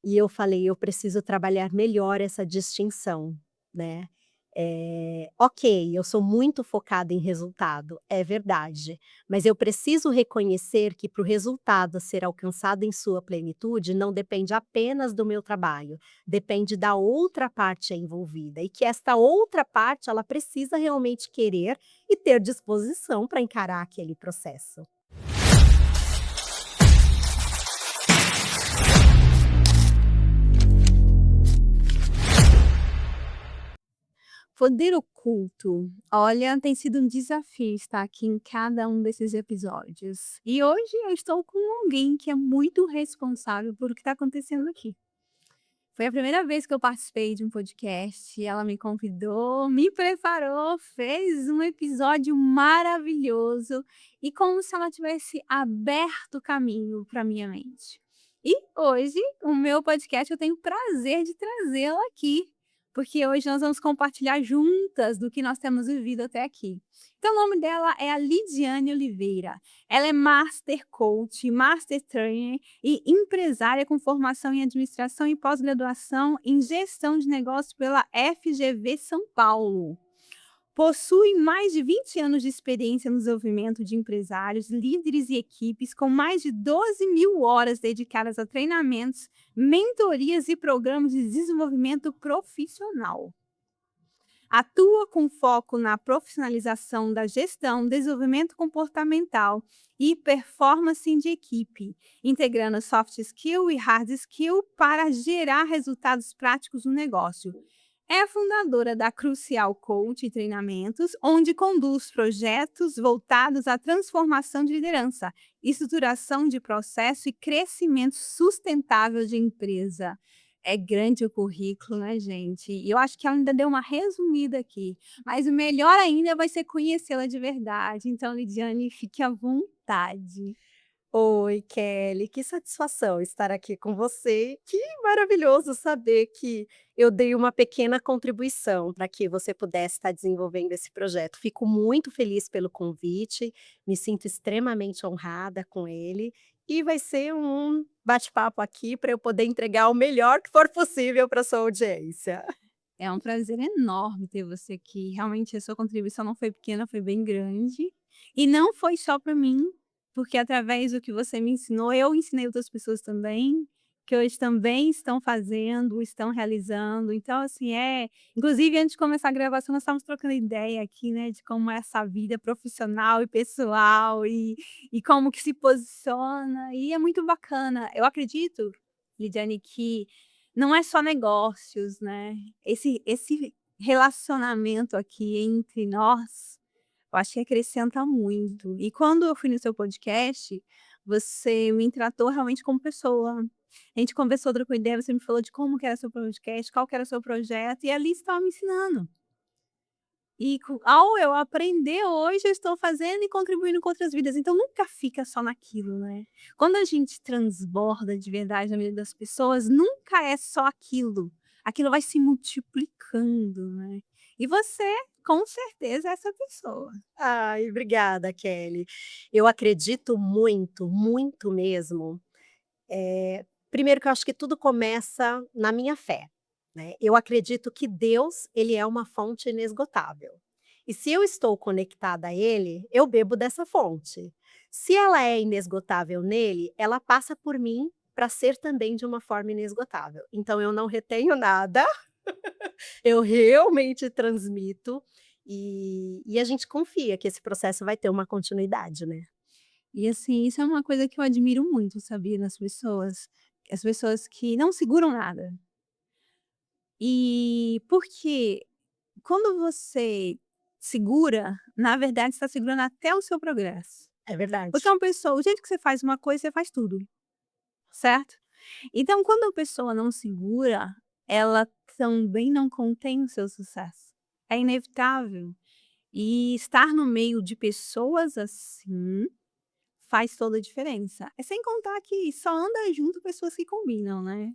E eu falei: "Eu preciso trabalhar melhor essa distinção", né. Ok, eu sou muito focada em resultado, é verdade, mas eu preciso reconhecer que para o resultado ser alcançado em sua plenitude, não depende apenas do meu trabalho, depende da outra parte envolvida, e que esta outra parte, ela precisa realmente querer e ter disposição para encarar aquele processo. Poder oculto. Olha, tem sido um desafio estar aqui em cada um desses episódios. E hoje eu estou com alguém que é muito responsável por o que está acontecendo aqui. Foi a primeira vez que eu participei de um podcast, ela me convidou, me preparou, fez um episódio maravilhoso e como se ela tivesse aberto o caminho para minha mente. E hoje, o meu podcast, eu tenho o prazer de trazê-la aqui, porque hoje nós vamos compartilhar juntas do que nós temos vivido até aqui. Então, o nome dela é a Lidiane Oliveira. Ela é Master Coach, Master Trainer e empresária com formação em administração e pós-graduação em gestão de negócios pela FGV São Paulo. Possui mais de 20 anos de experiência no desenvolvimento de empresários, líderes e equipes, com mais de 12.000 horas dedicadas a treinamentos, mentorias e programas de desenvolvimento profissional. Atua com foco na profissionalização da gestão, desenvolvimento comportamental e performance de equipe, integrando soft skill e hard skill para gerar resultados práticos no negócio. É fundadora da Crucial Coach e Treinamentos, onde conduz projetos voltados à transformação de liderança, estruturação de processo e crescimento sustentável de empresa. É grande o currículo, né, gente? E eu acho que ela ainda deu uma resumida aqui, mas o melhor ainda vai ser conhecê-la de verdade. Então, Lidiane, fique à vontade. Oi, Kelly, que satisfação estar aqui com você. Que maravilhoso saber que eu dei uma pequena contribuição para que você pudesse estar desenvolvendo esse projeto. Fico muito feliz pelo convite, me sinto extremamente honrada com ele e vai ser um bate-papo aqui para eu poder entregar o melhor que for possível para sua audiência. É um prazer enorme ter você aqui. Realmente a sua contribuição não foi pequena, foi bem grande. E não foi só para mim, porque através do que você me ensinou, eu ensinei outras pessoas também, que hoje também estão fazendo, estão realizando. Então, assim, inclusive, antes de começar a gravação, nós estávamos trocando ideia aqui, né, de como é essa vida profissional e pessoal e como que se posiciona. E é muito bacana. Eu acredito, Lidiane, que não é só negócios, né. Esse relacionamento aqui entre nós, eu acho que acrescenta muito. E quando eu fui no seu podcast, você me tratou realmente como pessoa. A gente conversou, trocou ideia, você me falou de como que era seu podcast, qual que era o seu projeto, e ali você estava me ensinando. E ao eu aprender hoje, eu estou fazendo e contribuindo com outras vidas, então nunca fica só naquilo, né. Quando a gente transborda de verdade na vida das pessoas, nunca é só aquilo, aquilo vai se multiplicando, né. E você, com certeza, é essa pessoa. Ai, obrigada, Kelly. Eu acredito muito, muito mesmo. Primeiro que eu acho que tudo começa na minha fé, né. Eu acredito que Deus, ele é uma fonte inesgotável. E se eu estou conectada a ele, eu bebo dessa fonte. Se ela é inesgotável nele, ela passa por mim para ser também de uma forma inesgotável. Então eu não retenho nada, eu realmente transmito, e a gente confia que esse processo vai ter uma continuidade, né. E assim, isso é uma coisa que eu admiro muito, sabia, nas pessoas, as pessoas que não seguram nada. E porque quando você segura, na verdade, você está segurando até o seu progresso. É verdade. Você é uma pessoa, o jeito que você faz uma coisa, você faz tudo, certo? Então, quando a pessoa não segura, ela também não contém o seu sucesso. É inevitável. E estar no meio de pessoas assim faz toda a diferença. É sem contar que só anda junto pessoas que combinam, né?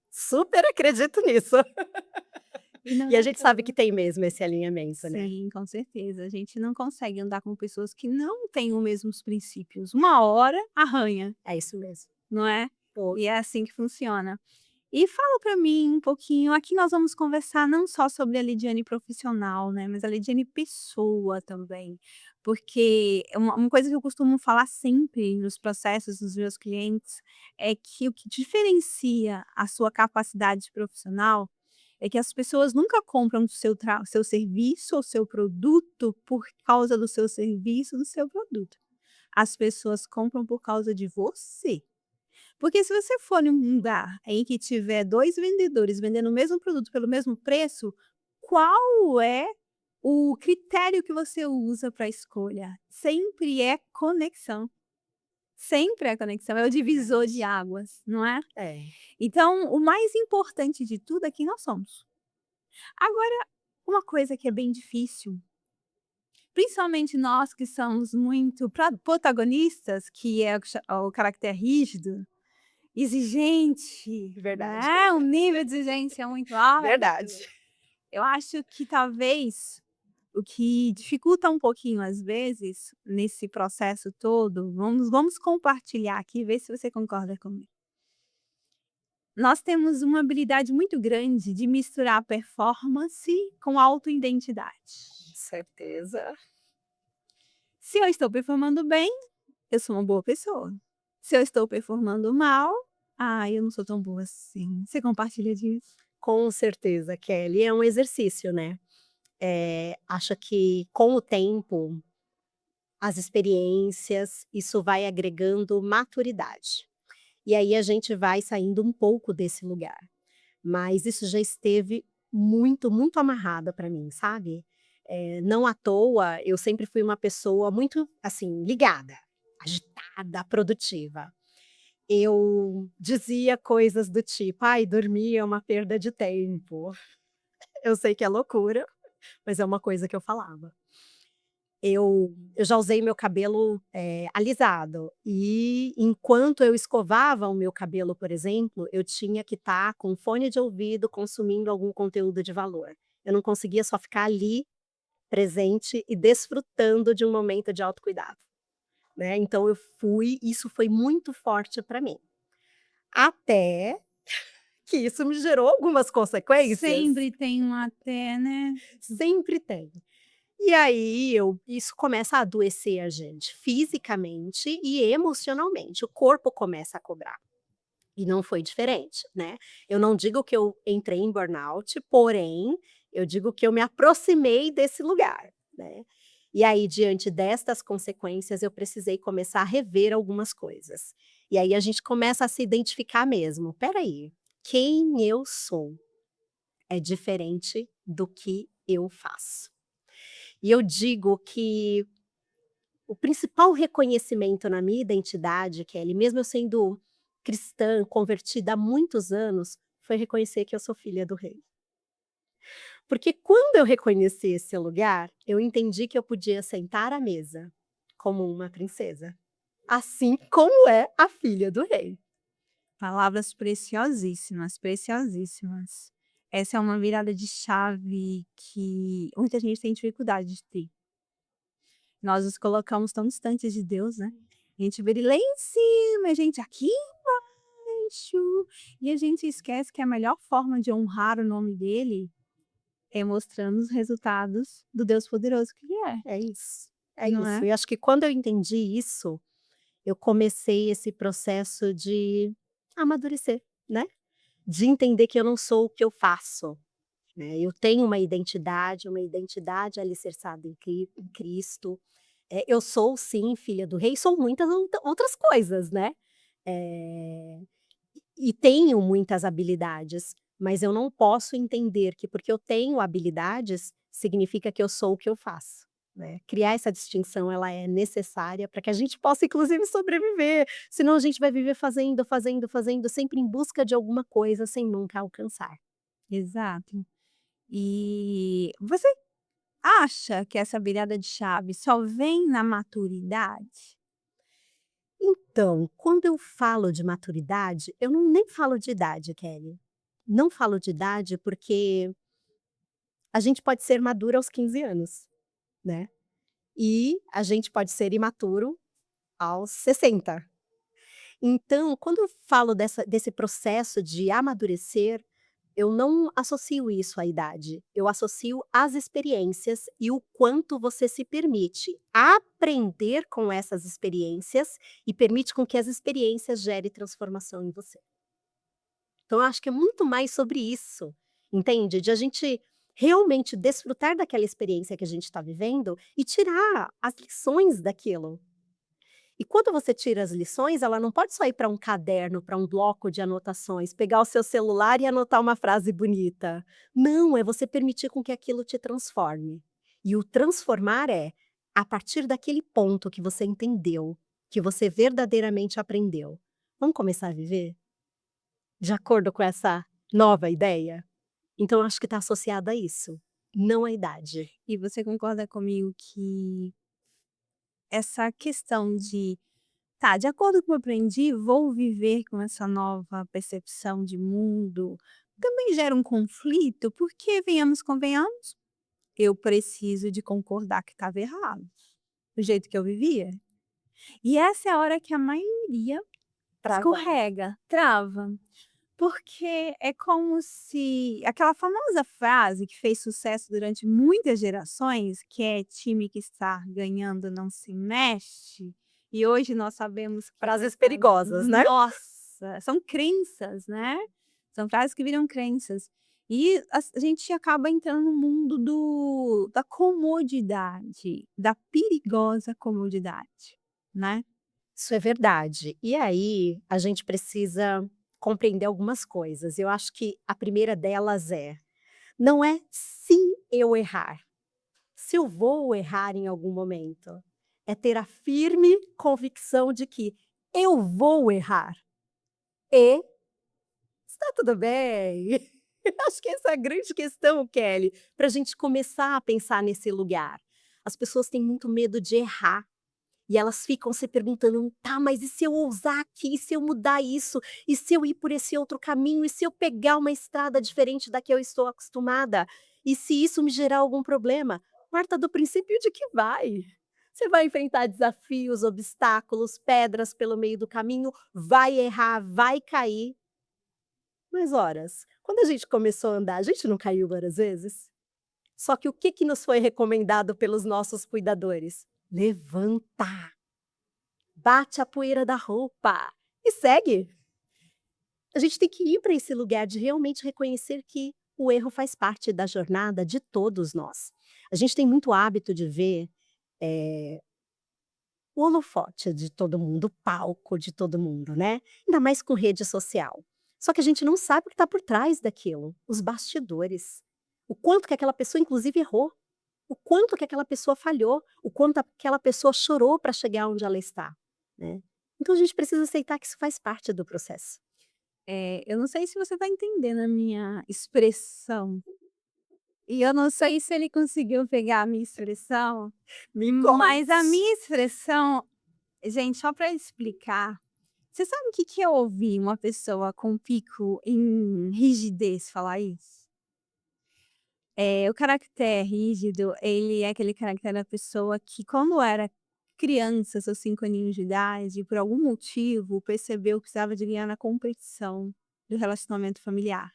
Super acredito nisso. E não E a é à gente sabe que toa. tem mesmo esse alinhamento, né. Sim, com certeza. A gente não consegue andar com pessoas que não têm os mesmos princípios. Uma hora arranha, É isso mesmo. não é? Pô, E é assim que funciona. E fala para mim um pouquinho, aqui nós vamos conversar não só sobre a Lidiane profissional, né, mas a Lidiane pessoa também, porque é uma coisa que eu costumo falar sempre nos processos dos meus clientes, é que o que diferencia a sua capacidade profissional, é que as pessoas nunca compram o seu serviço ou seu produto por causa do seu serviço, do seu produto. As pessoas compram por causa de você. Porque se você for em um lugar em que tiver 2 vendedores vendendo o mesmo produto pelo mesmo preço, qual é o critério que você usa para a escolha? Sempre é conexão, é o divisor de Verdade. águas, não é? É. Então, o mais importante de tudo é quem nós somos. Agora, uma coisa que é bem difícil, principalmente nós que somos muito protagonistas, que é o caráter rígido, exigente, Verdade. né, um nível de exigência muito alto. Verdade. Eu acho que talvez o que dificulta um pouquinho às vezes, nesse processo todo, vamos compartilhar aqui, ver se você concorda comigo. Nós temos uma habilidade muito grande de misturar performance com autoidentidade. Certeza. Se eu estou performando bem, eu sou uma boa pessoa. Se eu estou performando mal, eu não sou tão boa assim. Você compartilha disso? Com certeza, Kelly. É um exercício, né. Acho que com o tempo, as experiências, isso vai agregando maturidade. E aí a gente vai saindo um pouco desse lugar. Mas isso já esteve muito, muito amarrado para mim, sabe. Não à toa, eu sempre fui uma pessoa muito, assim, ligada, agitada, produtiva. Eu dizia coisas do tipo: "Ai, dormir é uma perda de tempo". Eu sei que é loucura, mas é uma coisa que eu falava. Eu já usei meu cabelo, alisado, e enquanto eu escovava o meu cabelo, por exemplo, eu tinha que estar com fone de ouvido consumindo algum conteúdo de valor. Eu não conseguia só ficar ali, presente e desfrutando de um momento de autocuidado, né, então isso foi muito forte para mim. Até que isso me gerou algumas consequências. Sempre tem um até, né. Sempre tem. E aí isso começa a adoecer a gente fisicamente e emocionalmente, o corpo começa a cobrar. E não foi diferente, né. Eu não digo que eu entrei em burnout, porém, eu digo que eu me aproximei desse lugar, né. E aí, diante destas consequências, eu precisei começar a rever algumas coisas. E aí a gente começa a se identificar mesmo: "Espera aí, quem eu sou é diferente do que eu faço". E eu digo que o principal reconhecimento na minha identidade, Kelly, mesmo eu sendo cristã, convertida há muitos anos, foi reconhecer que eu sou filha do rei. Porque quando eu reconheci esse lugar, eu entendi que eu podia sentar à mesa como uma princesa, assim como é a filha do rei. Palavras preciosíssimas, preciosíssimas. Essa é uma virada de chave que muita gente tem dificuldade de ter. Nós nos colocamos tão distantes de Deus, né. A gente vê ele lá em cima, a gente aqui embaixo, e a gente esquece que a melhor forma de honrar o nome dele é mostrando os resultados do Deus poderoso que ele é, É isso, é não isso. é? E acho que quando eu entendi isso, eu comecei esse processo de amadurecer, né? De entender que eu não sou o que eu faço, né, eu tenho uma identidade alicerçada em Cristo, eu sou sim filha do rei, sou muitas outras coisas, né, eh, e tenho muitas habilidades, mas eu não posso entender que porque eu tenho habilidades, significa que eu sou o que eu faço, né. Criar essa distinção ela é necessária para que a gente possa inclusive sobreviver, senão a gente vai viver fazendo, fazendo, fazendo, sempre em busca de alguma coisa sem nunca alcançar. Exato. E você acha que essa virada de chave só vem na maturidade? Então, quando eu falo de maturidade, eu não nem falo de idade, Kelly. Não falo de idade, porque a gente pode ser madura aos 15 anos, né, e a gente pode ser imaturo aos 60. Então, quando eu falo desse processo de amadurecer, eu não associo isso à idade, eu associo às experiências e o quanto você se permite aprender com essas experiências e permite com que as experiências gerem transformação em você. Então eu acho que é muito mais sobre isso, entende? De a gente realmente desfrutar daquela experiência que a gente está vivendo e tirar as lições daquilo. E quando você tira as lições, ela não pode só ir para um caderno, para um bloco de anotações, pegar o seu celular e anotar uma frase bonita. Não, é você permitir com que aquilo te transforme. E o transformar é a partir daquele ponto que você entendeu, que você verdadeiramente aprendeu. Vamos começar a viver? De acordo com essa nova ideia? Então eu acho que está associada a isso, não à idade. E você concorda comigo que essa questão de, tá, de acordo com o que eu aprendi, vou viver com essa nova percepção de mundo, também gera um conflito, porque venhamos, convenhamos, eu preciso de concordar que estava errado, do jeito que eu vivia. E essa é a hora que a maioria Trava. escorrega, trava. Porque é como se aquela famosa frase que fez sucesso durante muitas gerações, que é "time que está ganhando não se mexe", e hoje nós sabemos que Frases perigosas, né? nossa, são crenças, né, são frases que viram crenças. E a gente acaba entrando no mundo da comodidade, da perigosa comodidade, né. Isso é verdade. E aí, a gente precisa compreender algumas coisas. Eu acho que a primeira delas é, não é se eu errar, se eu vou errar em algum momento. É ter a firme convicção de que eu vou errar e está tudo bem. Acho que essa é a grande questão, Kelly, para a gente começar a pensar nesse lugar. As pessoas têm muito medo de errar. E elas ficam se perguntando: "Tá, mas e se eu ousar aqui? E se eu mudar isso? E se eu ir por esse outro caminho? E se eu pegar uma estrada diferente da que eu estou acostumada? E se isso me gerar algum problema?" Parta do princípio de que vai. Você vai enfrentar desafios, obstáculos, pedras pelo meio do caminho, vai errar, vai cair. Mas horas, quando a gente começou a andar, a gente não caiu várias vezes? Só que o que que nos foi recomendado pelos nossos cuidadores? Levanta. Bate a poeira da roupa e segue. A gente tem que ir para esse lugar de realmente reconhecer que o erro faz parte da jornada de todos nós. A gente tem muito hábito de ver, eh, o holofote de todo mundo, o palco de todo mundo, né, ainda mais com rede social. Só que a gente não sabe o que está por trás daquilo, os bastidores. O quanto que aquela pessoa inclusive errou, o quanto que aquela pessoa falhou, o quanto aquela pessoa chorou para chegar onde ela está, né. Então a gente precisa aceitar que isso faz parte do processo. Eu não sei se você está entendendo a minha expressão, e eu não sei se ele conseguiu pegar a minha expressão, Me mas a conte. minha expressão, gente, só para explicar, você sabe o que que é ouvir uma pessoa com pico em rigidez falar isso? O caractere rígido, ele é aquele caractere da pessoa que quando era criança, seus 5 aninhos de idade, por algum motivo percebeu que precisava de ganhar na competição do relacionamento familiar.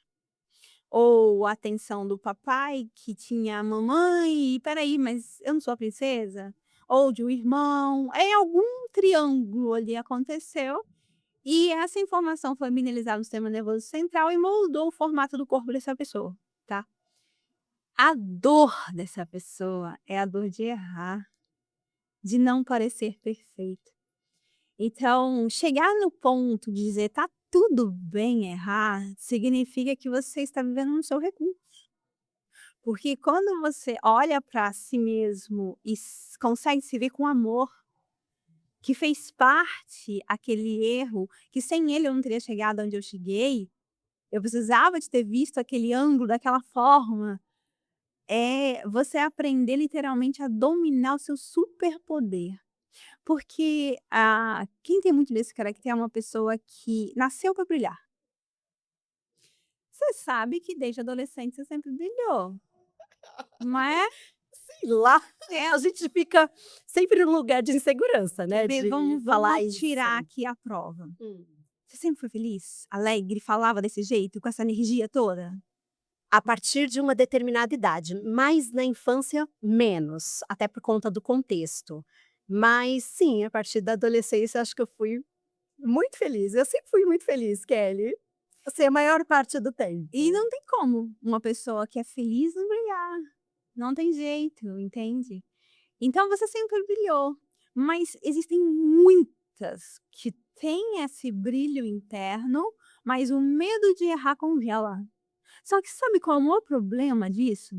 Ou a atenção do papai que tinha a mamãe, "Espera aí, mas eu não sou a princesa?" Ou de um irmão, algum triângulo ali aconteceu, e essa informação foi mineralizada no sistema nervoso central e moldou o formato do corpo dessa pessoa, tá. A dor dessa pessoa é a dor de errar, de não parecer perfeito. Então, chegar no ponto de dizer: "Tá tudo bem errar", significa que você está vivendo no seu recurso. Porque quando você olha para si mesmo e consegue se ver com amor, que fez parte aquele erro, que sem ele eu não teria chegado onde eu cheguei, eu precisava de ter visto aquele ângulo daquela forma. É você aprender literalmente a dominar o seu superpoder. Porque, quem tem muito desse caráter é uma pessoa que nasceu para brilhar. Você sabe que desde adolescente você sempre brilhou, não é? lá a gente fica sempre num lugar de insegurança, né, Bê, de vamos falar tirar isso. aqui a prova. Hum. Você sempre foi feliz? Alegre? Falava desse jeito, com essa energia toda? A partir de uma determinada idade, mas na infância menos, até por conta do contexto. Mas sim, a partir da adolescência acho que eu fui muito feliz, eu sempre fui muito feliz, Kelly. Assim, a maior parte do E tempo. não tem como uma pessoa que é feliz não brilhar. Não tem jeito, entende? Então você sempre brilhou, mas existem muitas que têm esse brilho interno, mas o medo de errar congela. Só que sabe qual é o maior problema disso?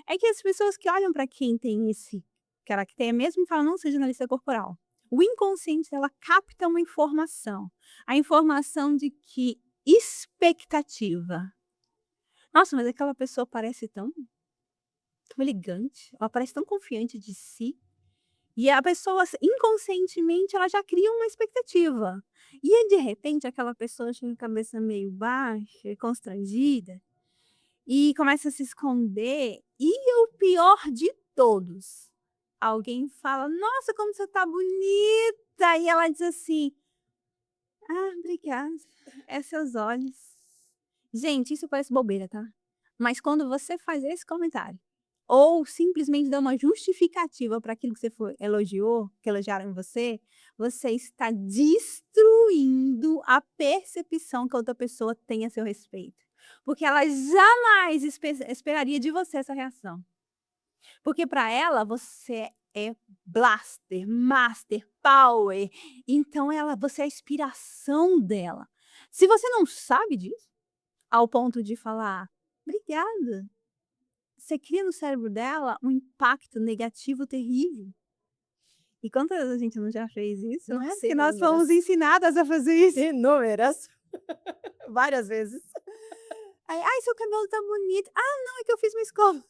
É que as pessoas que olham para quem tem esse caractere, mesmo que ela não seja analista corporal, o inconsciente dela capta uma informação. A informação de que expectativa. Nossa, mas aquela pessoa parece tão elegante, ela parece tão confiante de si. E a pessoa, assim, inconscientemente, ela já cria uma expectativa. E aí, de repente, aquela pessoa chega com a cabeça meio baixa, constrangida, e começa a se esconder. E o pior de todos, alguém fala: "Nossa, como você tá bonita!" E ela diz assim: "Ah, obrigada, é seus olhos." Gente, isso parece bobeira, tá? Mas quando você faz esse comentário, ou simplesmente dá uma justificativa para aquilo que você elogiou, que elogiaram em você, você está destruindo a percepção que a outra pessoa tem a seu respeito. Porque ela jamais esperaria de você essa reação. Porque para ela você é blaster, master, power. Então você é a inspiração dela. Se você não sabe disso, ao ponto de falar: "Obrigada", você cria no cérebro dela um impacto negativo terrível. E quantas vezes a gente não já fez isso, né, Nossa, porque nós fomos inúmeras, ensinadas a fazer isso. inúmeras, várias vezes. Aí: "Ai, seu cabelo tá bonito". "Ah, não, é que eu fiz uma escova".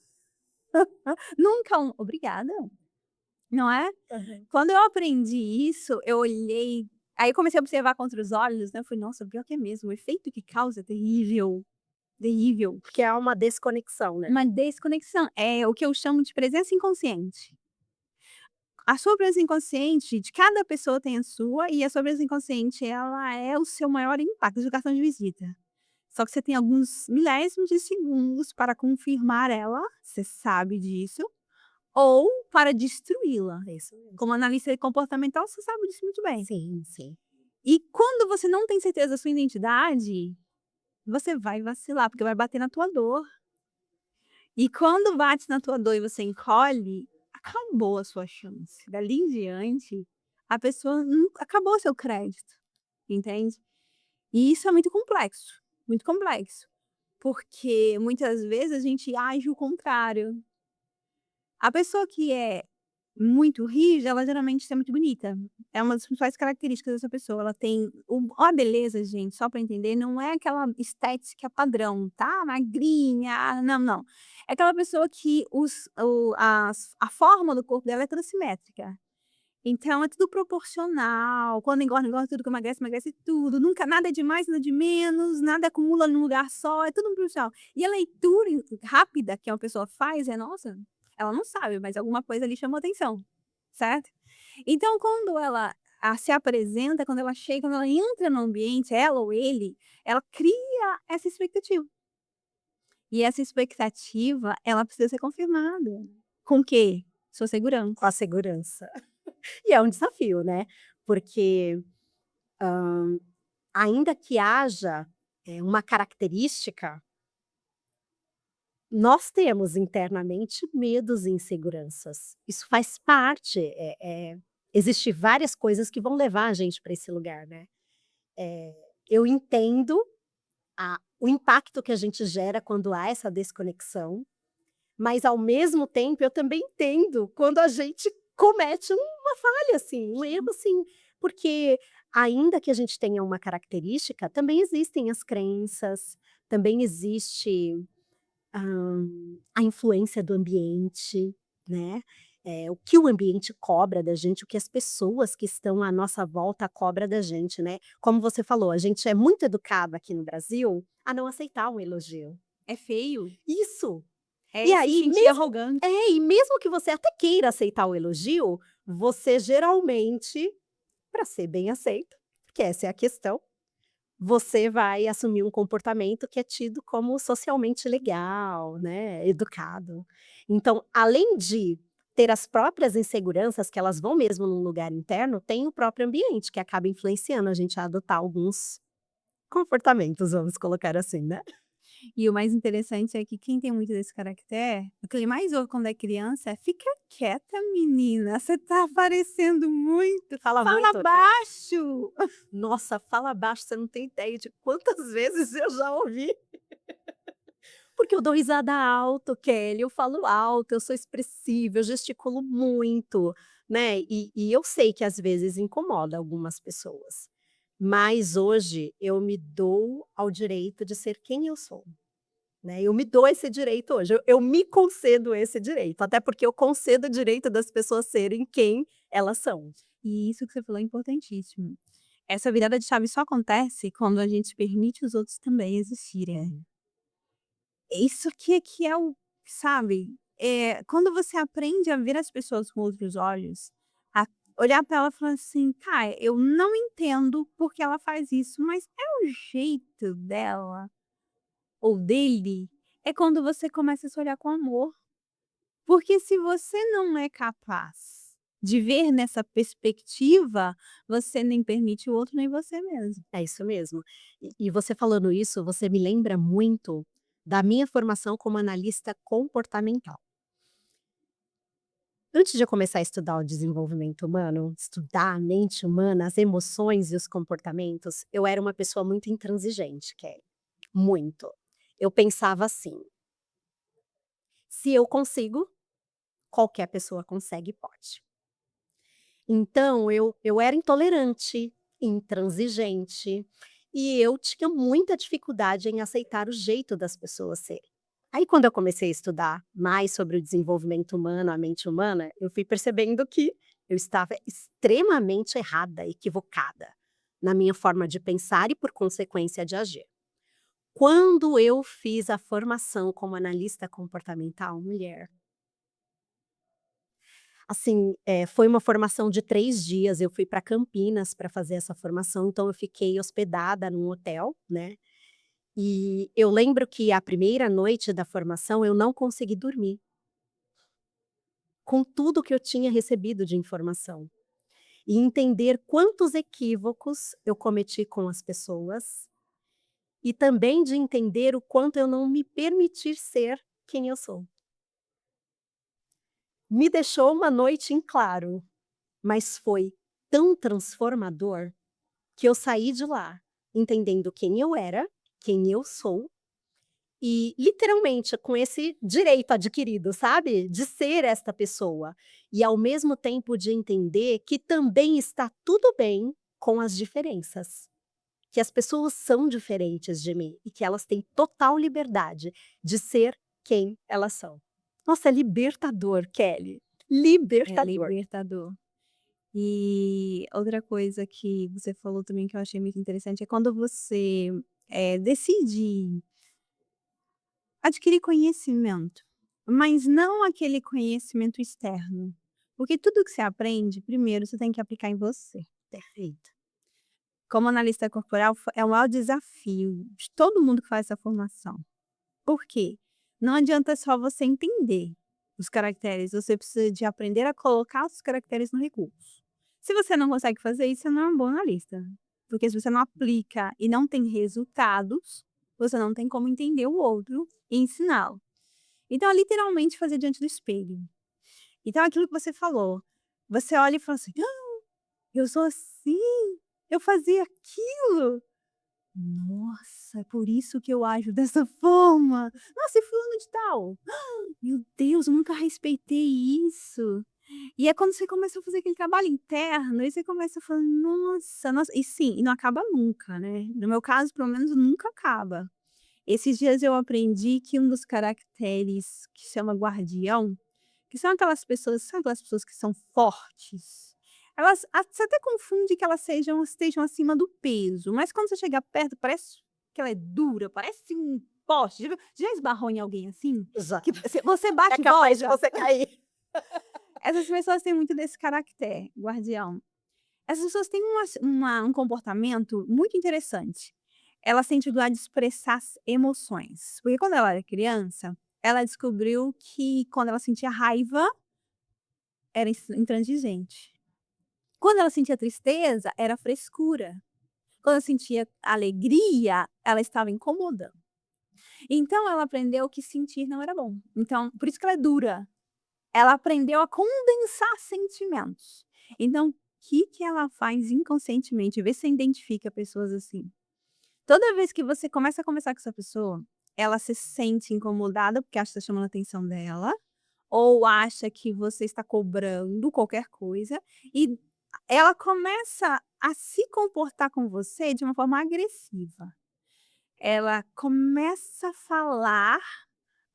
Nunca um "obrigada", não é? Aham. Quando eu aprendi isso, eu olhei, aí eu comecei a observar com outros olhos, né, eu falei: "Nossa, pior que é mesmo, o efeito que causa é terrível, terrível". Porque há uma desconexão, né. Uma desconexão, é o que eu chamo de presença inconsciente. A sua presença inconsciente, de cada pessoa tem a sua, e a sua presença inconsciente, ela é o seu maior impacto de cartão de visita. Só que você tem alguns milésimos de segundos para confirmar ela, você sabe disso, ou para destruí-la. É isso mesmo. Como analista comportamental, você sabe disso muito bem. Sim, sim. E quando você não tem certeza da sua identidade, você vai vacilar, porque vai bater na tua dor. E quando bate na tua dor e você encolhe, acabou a sua chance. Dali em diante, a pessoa acabou seu crédito, entende? E isso é muito complexo, muito complexo. Porque muitas vezes a gente age o contrário. A pessoa que é muito rígida, ela geralmente é muito bonita. É uma das principais características dessa pessoa. Ela tem a beleza, gente, só para entender, não é aquela estética padrão, tá? Magrinha, não, não. É aquela pessoa que a forma do corpo dela é toda simétrica. Então é tudo proporcional. Quando engorda, engorda tudo. Quando emagrece, emagrece tudo. Nunca nada é de mais, nada de menos, nada acumula num lugar só, é tudo proporcional. E a leitura rápida que uma pessoa faz é, nossa, ela não sabe, mas alguma coisa ali chamou atenção, certo? Então, quando ela se apresenta, quando ela chega, quando ela entra no ambiente, ela ou ele, ela cria essa expectativa. E essa expectativa, ela precisa ser confirmada. Com o quê? Sua segurança. Com a segurança. E é um desafio, né, porque, ainda que haja, uma característica, nós temos internamente medos e inseguranças. Isso faz parte, existe várias coisas que vão levar a gente para esse lugar, né. Eu entendo o impacto que a gente gera quando há essa desconexão, mas ao mesmo tempo eu também entendo quando a gente comete uma falha, assim, um erro, assim, porque ainda que a gente tenha uma característica, também existem as crenças, também existe, a influência do ambiente, né, o que o ambiente cobra da gente, o que as pessoas que estão à nossa volta cobra da gente, né. Como você falou, a gente é muito educado aqui no Brasil a não aceitar um elogio. É feio. Isso. E É se aí, sentir arrogante. e mesmo que você até queira aceitar o elogio, você geralmente, para ser bem aceito, porque essa é a questão, você vai assumir um comportamento que é tido como socialmente legal, né, educado. Então, além de ter as próprias inseguranças, que elas vão mesmo num lugar interno, tem o próprio ambiente que acaba influenciando a gente a adotar alguns comportamentos, vamos colocar assim, né. E o mais interessante é que quem tem muito desse caractere, o que ele mais ouve quando é criança é: "Fica quieta menina, você tá aparecendo muito, Fala fala muito, né. baixo". Nossa, fala baixo, você não tem ideia de quantas vezes eu já ouvi. Porque eu dou risada alto, Kelly, eu falo alto, eu sou expressiva, eu gesticulo muito, né, e eu sei que às vezes incomoda algumas pessoas, mas hoje eu me dou ao direito de ser quem eu sou, né, eu me dou esse direito hoje, eu me concedo esse direito, até porque eu concedo o direito das pessoas serem quem elas são. E isso que você falou é importantíssimo. Essa virada de chave só acontece quando a gente permite os outros também existirem. Isso aqui é que é o sabe, quando você aprende a ver as pessoas com outros olhos, a olhar para ela e falar assim: "Tá, eu não entendo porque ela faz isso, mas é o jeito dela ou dele", é quando você começa a se olhar com amor. Porque se você não é capaz de ver nessa perspectiva, você nem permite o outro, nem você mesmo. É isso mesmo. E você falando isso, você me lembra muito da minha formação como analista comportamental. Antes de eu começar a estudar o desenvolvimento humano, estudar a mente humana, as emoções e os comportamentos, eu era uma pessoa muito intransigente, Kelly, muito. Eu pensava assim: se eu consigo, qualquer pessoa consegue e pode. Então eu era intolerante, intransigente, e eu tinha muita dificuldade em aceitar o jeito das pessoas serem. Aí quando eu comecei a estudar mais sobre o desenvolvimento humano, a mente humana, eu fui percebendo que eu estava extremamente errada, equivocada, na minha forma de pensar e por consequência de agir. Quando eu fiz a formação como analista comportamental, mulher, assim, foi uma formação de 3 dias, eu fui para Campinas para fazer essa formação, então eu fiquei hospedada num hotel, né, e eu lembro que a primeira noite da formação eu não consegui dormir, com tudo que eu tinha recebido de informação, e entender quantos equívocos eu cometi com as pessoas, e também de entender o quanto eu não me permitir ser quem eu sou. Me deixou uma noite em claro, mas foi tão transformador que eu saí de lá entendendo quem eu era, quem eu sou e literalmente com esse direito adquirido, sabe, de ser esta pessoa. E ao mesmo tempo de entender que também está tudo bem com as diferenças, que as pessoas são diferentes de mim e que elas têm total liberdade de ser quem elas são. Nossa, é libertador, Kelly, É libertador. libertador. E outra coisa que você falou também que eu achei muito interessante é quando você, decide adquirir conhecimento, mas não aquele conhecimento externo. Porque tudo que você aprende, primeiro você tem que aplicar em você. Perfeito. Como analista corporal, é o maior desafio de todo mundo que faz essa formação. Por quê? Não adianta só você entender os caracteres, você precisa de aprender a colocar os caracteres no recurso. Se você não consegue fazer isso, você não é um bom analista. Porque se você não aplica e não tem resultados, você não tem como entender o outro e ensiná-lo. Então, é literalmente fazer diante do espelho. Então, aquilo que você falou, você olha e fala assim: "Ah, eu sou assim, eu fazia aquilo. Nossa, é por isso que eu ajo dessa forma. Nossa, e fulano de tal? Meu Deus, eu nunca respeitei isso". E é quando você começa a fazer aquele trabalho interno, aí você começa a falar: "Nossa, nossa", e sim, e não acaba nunca, né. No meu caso, pelo menos, nunca acaba. Esses dias eu aprendi que um dos caracteres que chama guardião, que são aquelas pessoas, sabe, aquelas pessoas que são fortes? Elas você até confunde que elas estejam acima do peso, mas quando você chega perto parece que ela é dura, parece um poste. Já esbarrou em alguém assim? Já. Que você É bate e capaz de volta? você cair. Essas pessoas têm muito desse caractere, guardião. Essas pessoas têm um comportamento muito interessante. Ela sente o lugar de expressar as emoções. Porque quando ela era criança, ela descobriu que quando ela sentia raiva, era intransigente. Quando ela sentia tristeza, era frescura. Quando ela sentia alegria, ela estava incomodando. Então ela aprendeu que sentir não era bom. Então, por isso que ela é dura. Ela aprendeu a condensar sentimentos. Então, o que que ela faz inconscientemente? Vê se você identifica pessoas assim. Toda vez que você começa a conversar com essa pessoa, ela se sente incomodada porque acha que está chamando a atenção dela, ou acha que você está cobrando qualquer coisa, e ela começa a se comportar com você de uma forma agressiva. Ela começa a falar,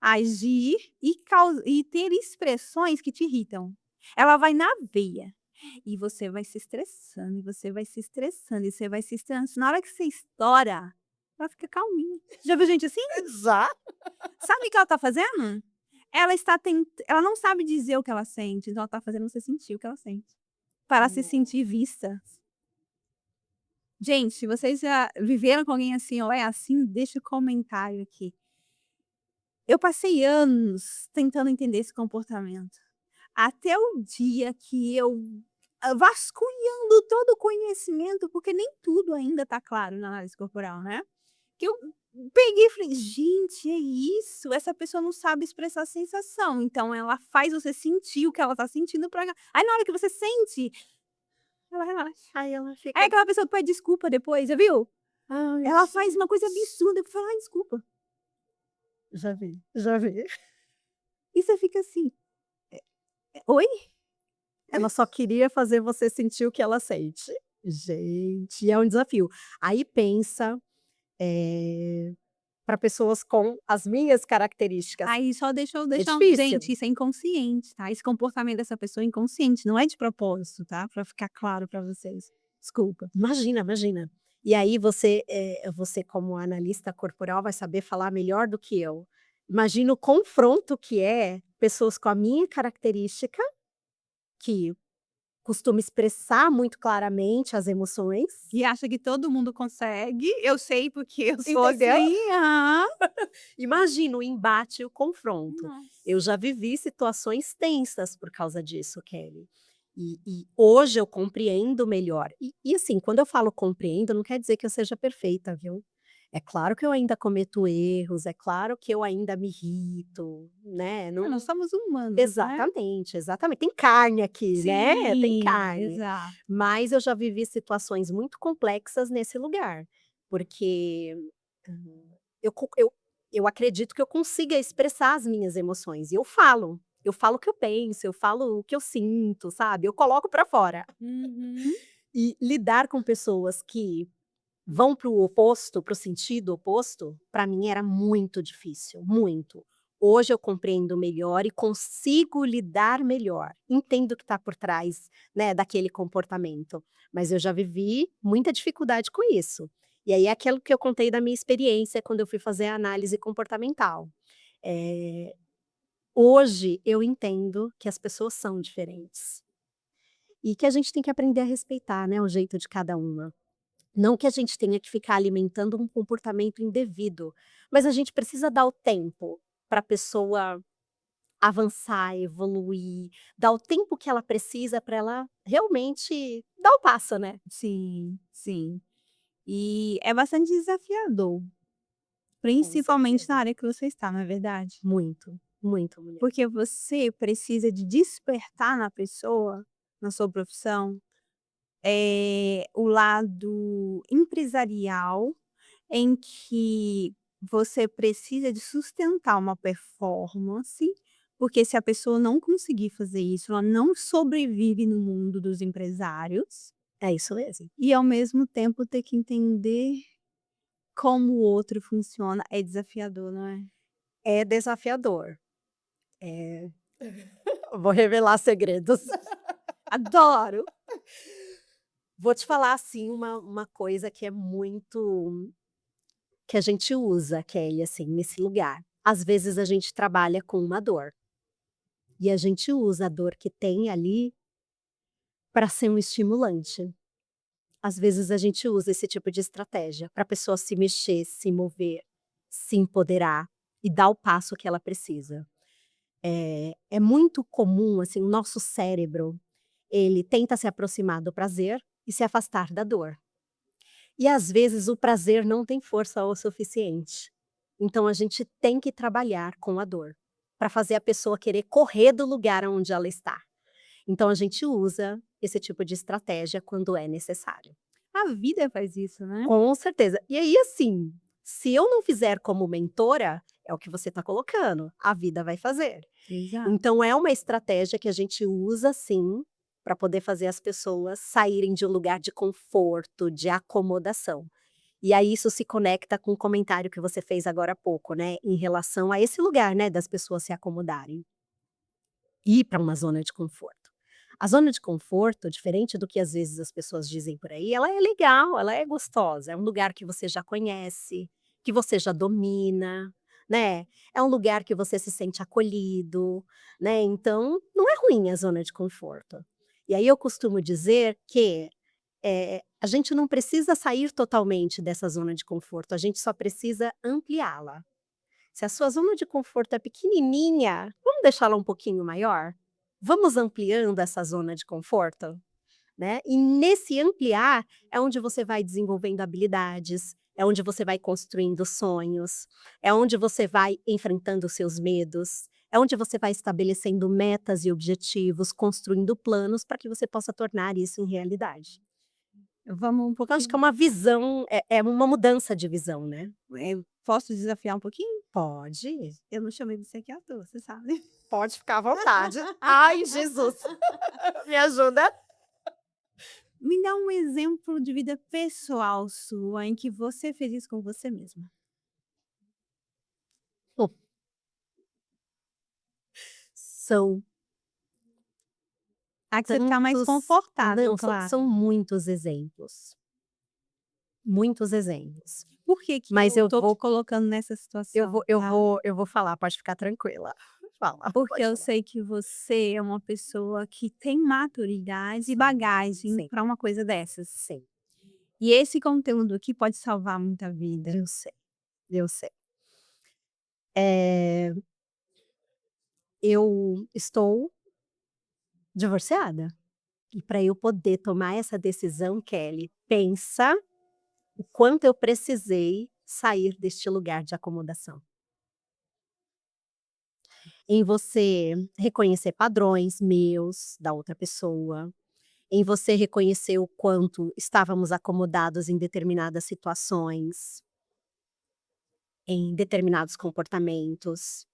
agir e ter expressões que te irritam. Ela vai na veia. E você vai se estressando, e você vai se estressando, e você vai se estressando. Na hora que você estoura, ela fica calminha. Já viu gente assim? Já. Sabe o que ela tá fazendo? Ela não sabe dizer o que ela sente, então ela tá fazendo você sentir o que ela sente, para se sentir vista. Gente, se vocês já viveram com alguém assim ou é assim, deixa o comentário aqui. Eu passei anos tentando entender esse comportamento, até o dia que eu, vasculhando todo o conhecimento, porque nem tudo ainda tá claro na análise corporal, né, que eu peguei e falei: "Gente, é isso, essa pessoa não sabe expressar sensação, então ela faz você sentir o que ela tá sentindo pra aí na hora que você sente, ela relaxa". Aí ela Aí fica aquela pessoa que pede desculpa depois, já viu? ai, Ela faz uma coisa absurda, e fala: "Ai, desculpa". já vi, já vi. E você fica assim: "Oi?". Ela só queria fazer você sentir o que ela sente. Gente, é um desafio. Aí pensa, para pessoas com as minhas características. Aí só deixa eu É deixar difícil. gente, isso é inconsciente, tá, esse comportamento dessa pessoa é inconsciente, não é de propósito, tá, pra ficar claro pra vocês. Desculpa. Imagina, imagina. E aí você como analista corporal vai saber falar melhor do que eu. Imagina o confronto que é pessoas com a minha característica, que costuma expressar muito claramente as emoções, E acha que todo mundo consegue, eu sei porque eu sou entendeu? assim. Aham. Imagina o embate e o confronto. Nossa. Eu já vivi situações tensas por causa disso, Kelly. E hoje eu compreendo melhor. E assim, quando eu falo compreendo, não quer dizer que eu seja perfeita, viu? É claro que eu ainda cometo erros, é claro que eu ainda me irrito, né? Nós Não, somos humanos, né. exatamente, exatamente. Tem carne aqui, né? Tem Sim, carne. exato. Mas eu já vivi situações muito complexas nesse lugar, porque eu co eu acredito que eu consiga expressar as minhas emoções e eu falo o que eu penso, eu falo o que eu sinto, sabe, eu coloco pra fora. Uhum. E lidar com pessoas que vão para o oposto, para o sentido oposto, pra mim era muito difícil, muito. Hoje eu compreendo melhor e consigo lidar melhor, entendo o que está por trás, né, daquele comportamento, mas eu já vivi muita dificuldade com isso. E aí é aquilo que eu contei da minha experiência quando eu fui fazer a análise comportamental. Eh, Hoje eu entendo que as pessoas são diferentes, e que a gente tem que aprender a respeitar, né, o jeito de cada uma. Não que a gente tenha que ficar alimentando um comportamento indevido, mas a gente precisa dar o tempo para a pessoa avançar, evoluir, dar o tempo que ela precisa para ela realmente dar o passo, né. Sim, sim. E é bastante desafiador, Com principalmente na certeza. área que você está, não é verdade? Muito, muito mulher. Porque você precisa de despertar na pessoa, na sua profissão, o lado empresarial, em que você precisa de sustentar uma performance, porque se a pessoa não conseguir fazer isso, ela não sobrevive no mundo dos empresários, É isso mesmo. e ao mesmo tempo ter que entender como o outro funciona, é desafiador, não é? É desafiador. É. Vou revelar segredos. Adoro! Vou te falar, assim, uma coisa que é muito que a gente usa, Kelly, assim, nesse lugar. Às vezes a gente trabalha com uma dor, e a gente usa a dor que tem ali para ser um estimulante. Às vezes a gente usa esse tipo de estratégia para a pessoa se mexer, se mover, se empoderar e dar o passo que ela precisa. É muito comum, assim, o nosso cérebro, ele tenta se aproximar do prazer e se afastar da dor. E às vezes o prazer não tem força o suficiente. Então a gente tem que trabalhar com a dor, para fazer a pessoa querer correr do lugar onde ela está. Então a gente usa esse tipo de estratégia quando é necessário. A vida faz isso, né. Com certeza. E aí, assim, se eu não fizer como mentora, é o que você está colocando, a vida vai fazer. Exato. Então é uma estratégia que a gente usa sim, para poder fazer as pessoas saírem de um lugar de conforto, de acomodação. E aí isso se conecta com o comentário que você fez agora há pouco, né, em relação a esse lugar, né, das pessoas se acomodarem. Ir para uma zona de conforto. A zona de conforto, diferente do que às vezes as pessoas dizem por aí, ela é legal, ela é gostosa, é um lugar que você já conhece, que você já domina, né, é um lugar que você se sente acolhido, né, então não é ruim a zona de conforto. E aí eu costumo dizer que, a gente não precisa sair totalmente dessa zona de conforto, a gente só precisa ampliá-la. Se a sua zona de conforto é pequenininha, vamos deixá-la um pouquinho maior? Vamos ampliando essa zona de conforto, né? E nesse ampliar é onde você vai desenvolvendo habilidades, é onde você vai construindo sonhos, é onde você vai enfrentando os seus medos, é onde você vai estabelecendo metas e objetivos, construindo planos para que você possa tornar isso em realidade. Vamos um Então acho que é pouquinho uma visão, é uma mudança de visão, né? posso desafiar um pouquinho? Pode. Eu não chamei você aqui à toa, você sabe. Pode ficar à vontade. Ai, Jesus, me ajuda. Me dá um exemplo de vida pessoal sua em que você fez isso com você mesma. Hum, São A que você tá mais tantos confortável, não, são claro. são muitos exemplos. Por que que Mas eu tô te colocando nessa eu situação, vou eu tá? vou eu vou falar, pode ficar tranquila. Fala, Porque pode eu falar. sei que você é uma pessoa que tem maturidade e bagagem Sim, para uma coisa dessas. sim, E esse conteúdo aqui pode salvar muita vida. eu sei, eu sei. Eh, eu estou divorciada, e para eu poder tomar essa decisão, Kelly, pensa o quanto eu precisei sair deste lugar de acomodação. Em você reconhecer padrões meus, da outra pessoa, em você reconhecer o quanto estávamos acomodados em determinadas situações, em determinados comportamentos,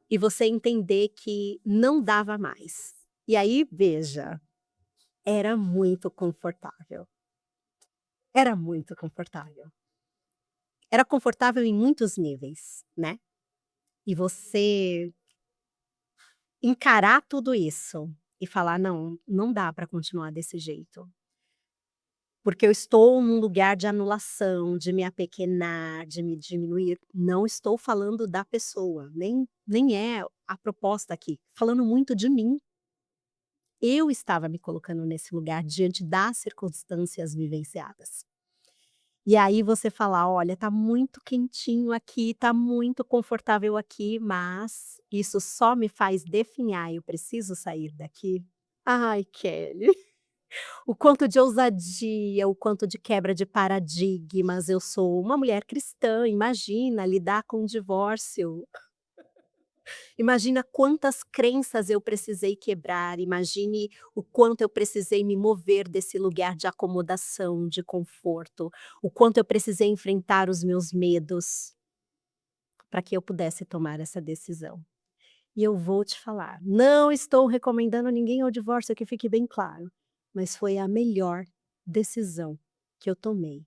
e você entender que não dava mais. E aí, veja, era muito confortável, era muito confortável. Era confortável em muitos níveis, né. E você encarar tudo isso e falar: "Não, não dá para continuar desse jeito, porque eu estou num lugar de anulação, de me apequenar, de me diminuir". Não estou falando da pessoa, nem é a proposta aqui, falando muito de mim. Eu estava me colocando nesse lugar diante das circunstâncias vivenciadas. E aí você falar: "Olha, tá muito quentinho aqui, tá muito confortável aqui, mas isso só me faz definhar e eu preciso sair daqui". Ai, Kelly, o quanto de ousadia, o quanto de quebra de paradigmas. Eu sou uma mulher cristã, imagina lidar com o divórcio. Imagina quantas crenças eu precisei quebrar, imagine o quanto eu precisei me mover desse lugar de acomodação, de conforto, o quanto eu precisei enfrentar os meus medos, para que eu pudesse tomar essa decisão. E eu vou te falar, não estou recomendando ninguém ao divórcio, que fique bem claro, mas foi a melhor decisão que eu tomei.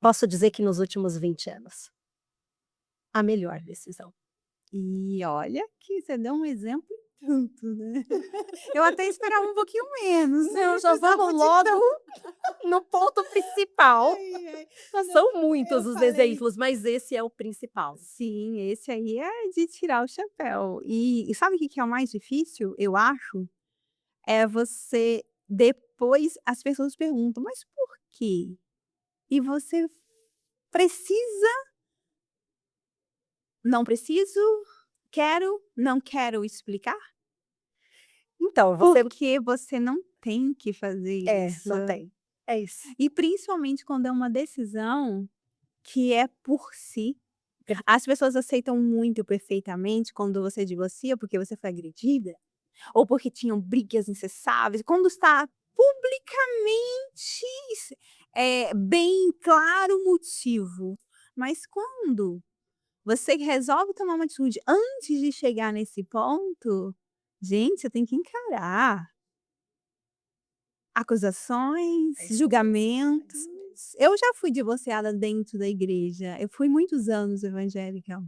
Posso dizer que nos últimos 20 anos, a melhor decisão. E olha que você deu um exemplo tanto, né. Eu até esperava um pouquinho menos, Não, não já precisava vamos de logo tanto. no ponto principal. Ai, ai. Não, São muitos eu os falei exemplos, mas esse é o principal. sim, esse aí é de tirar o chapéu. E sabe o que que é o mais difícil, eu acho? É você depois as pessoas perguntam: "Mas por quê?" E você precisa, não preciso, quero, não quero explicar, Então, você porque você não tem que fazer isso. não tem. É isso. E principalmente quando é uma decisão que é por si. Per As pessoas aceitam muito perfeitamente quando você divorcia porque você foi agredida, ou porque tinham brigas incessáveis, quando está publicamente bem claro o motivo. Mas quando você resolve tomar uma atitude antes de chegar nesse ponto, gente, você tem que encarar acusações, É isso mesmo, é julgamentos. isso mesmo. Eu já fui divorciada dentro da igreja, eu fui muitos anos evangélica.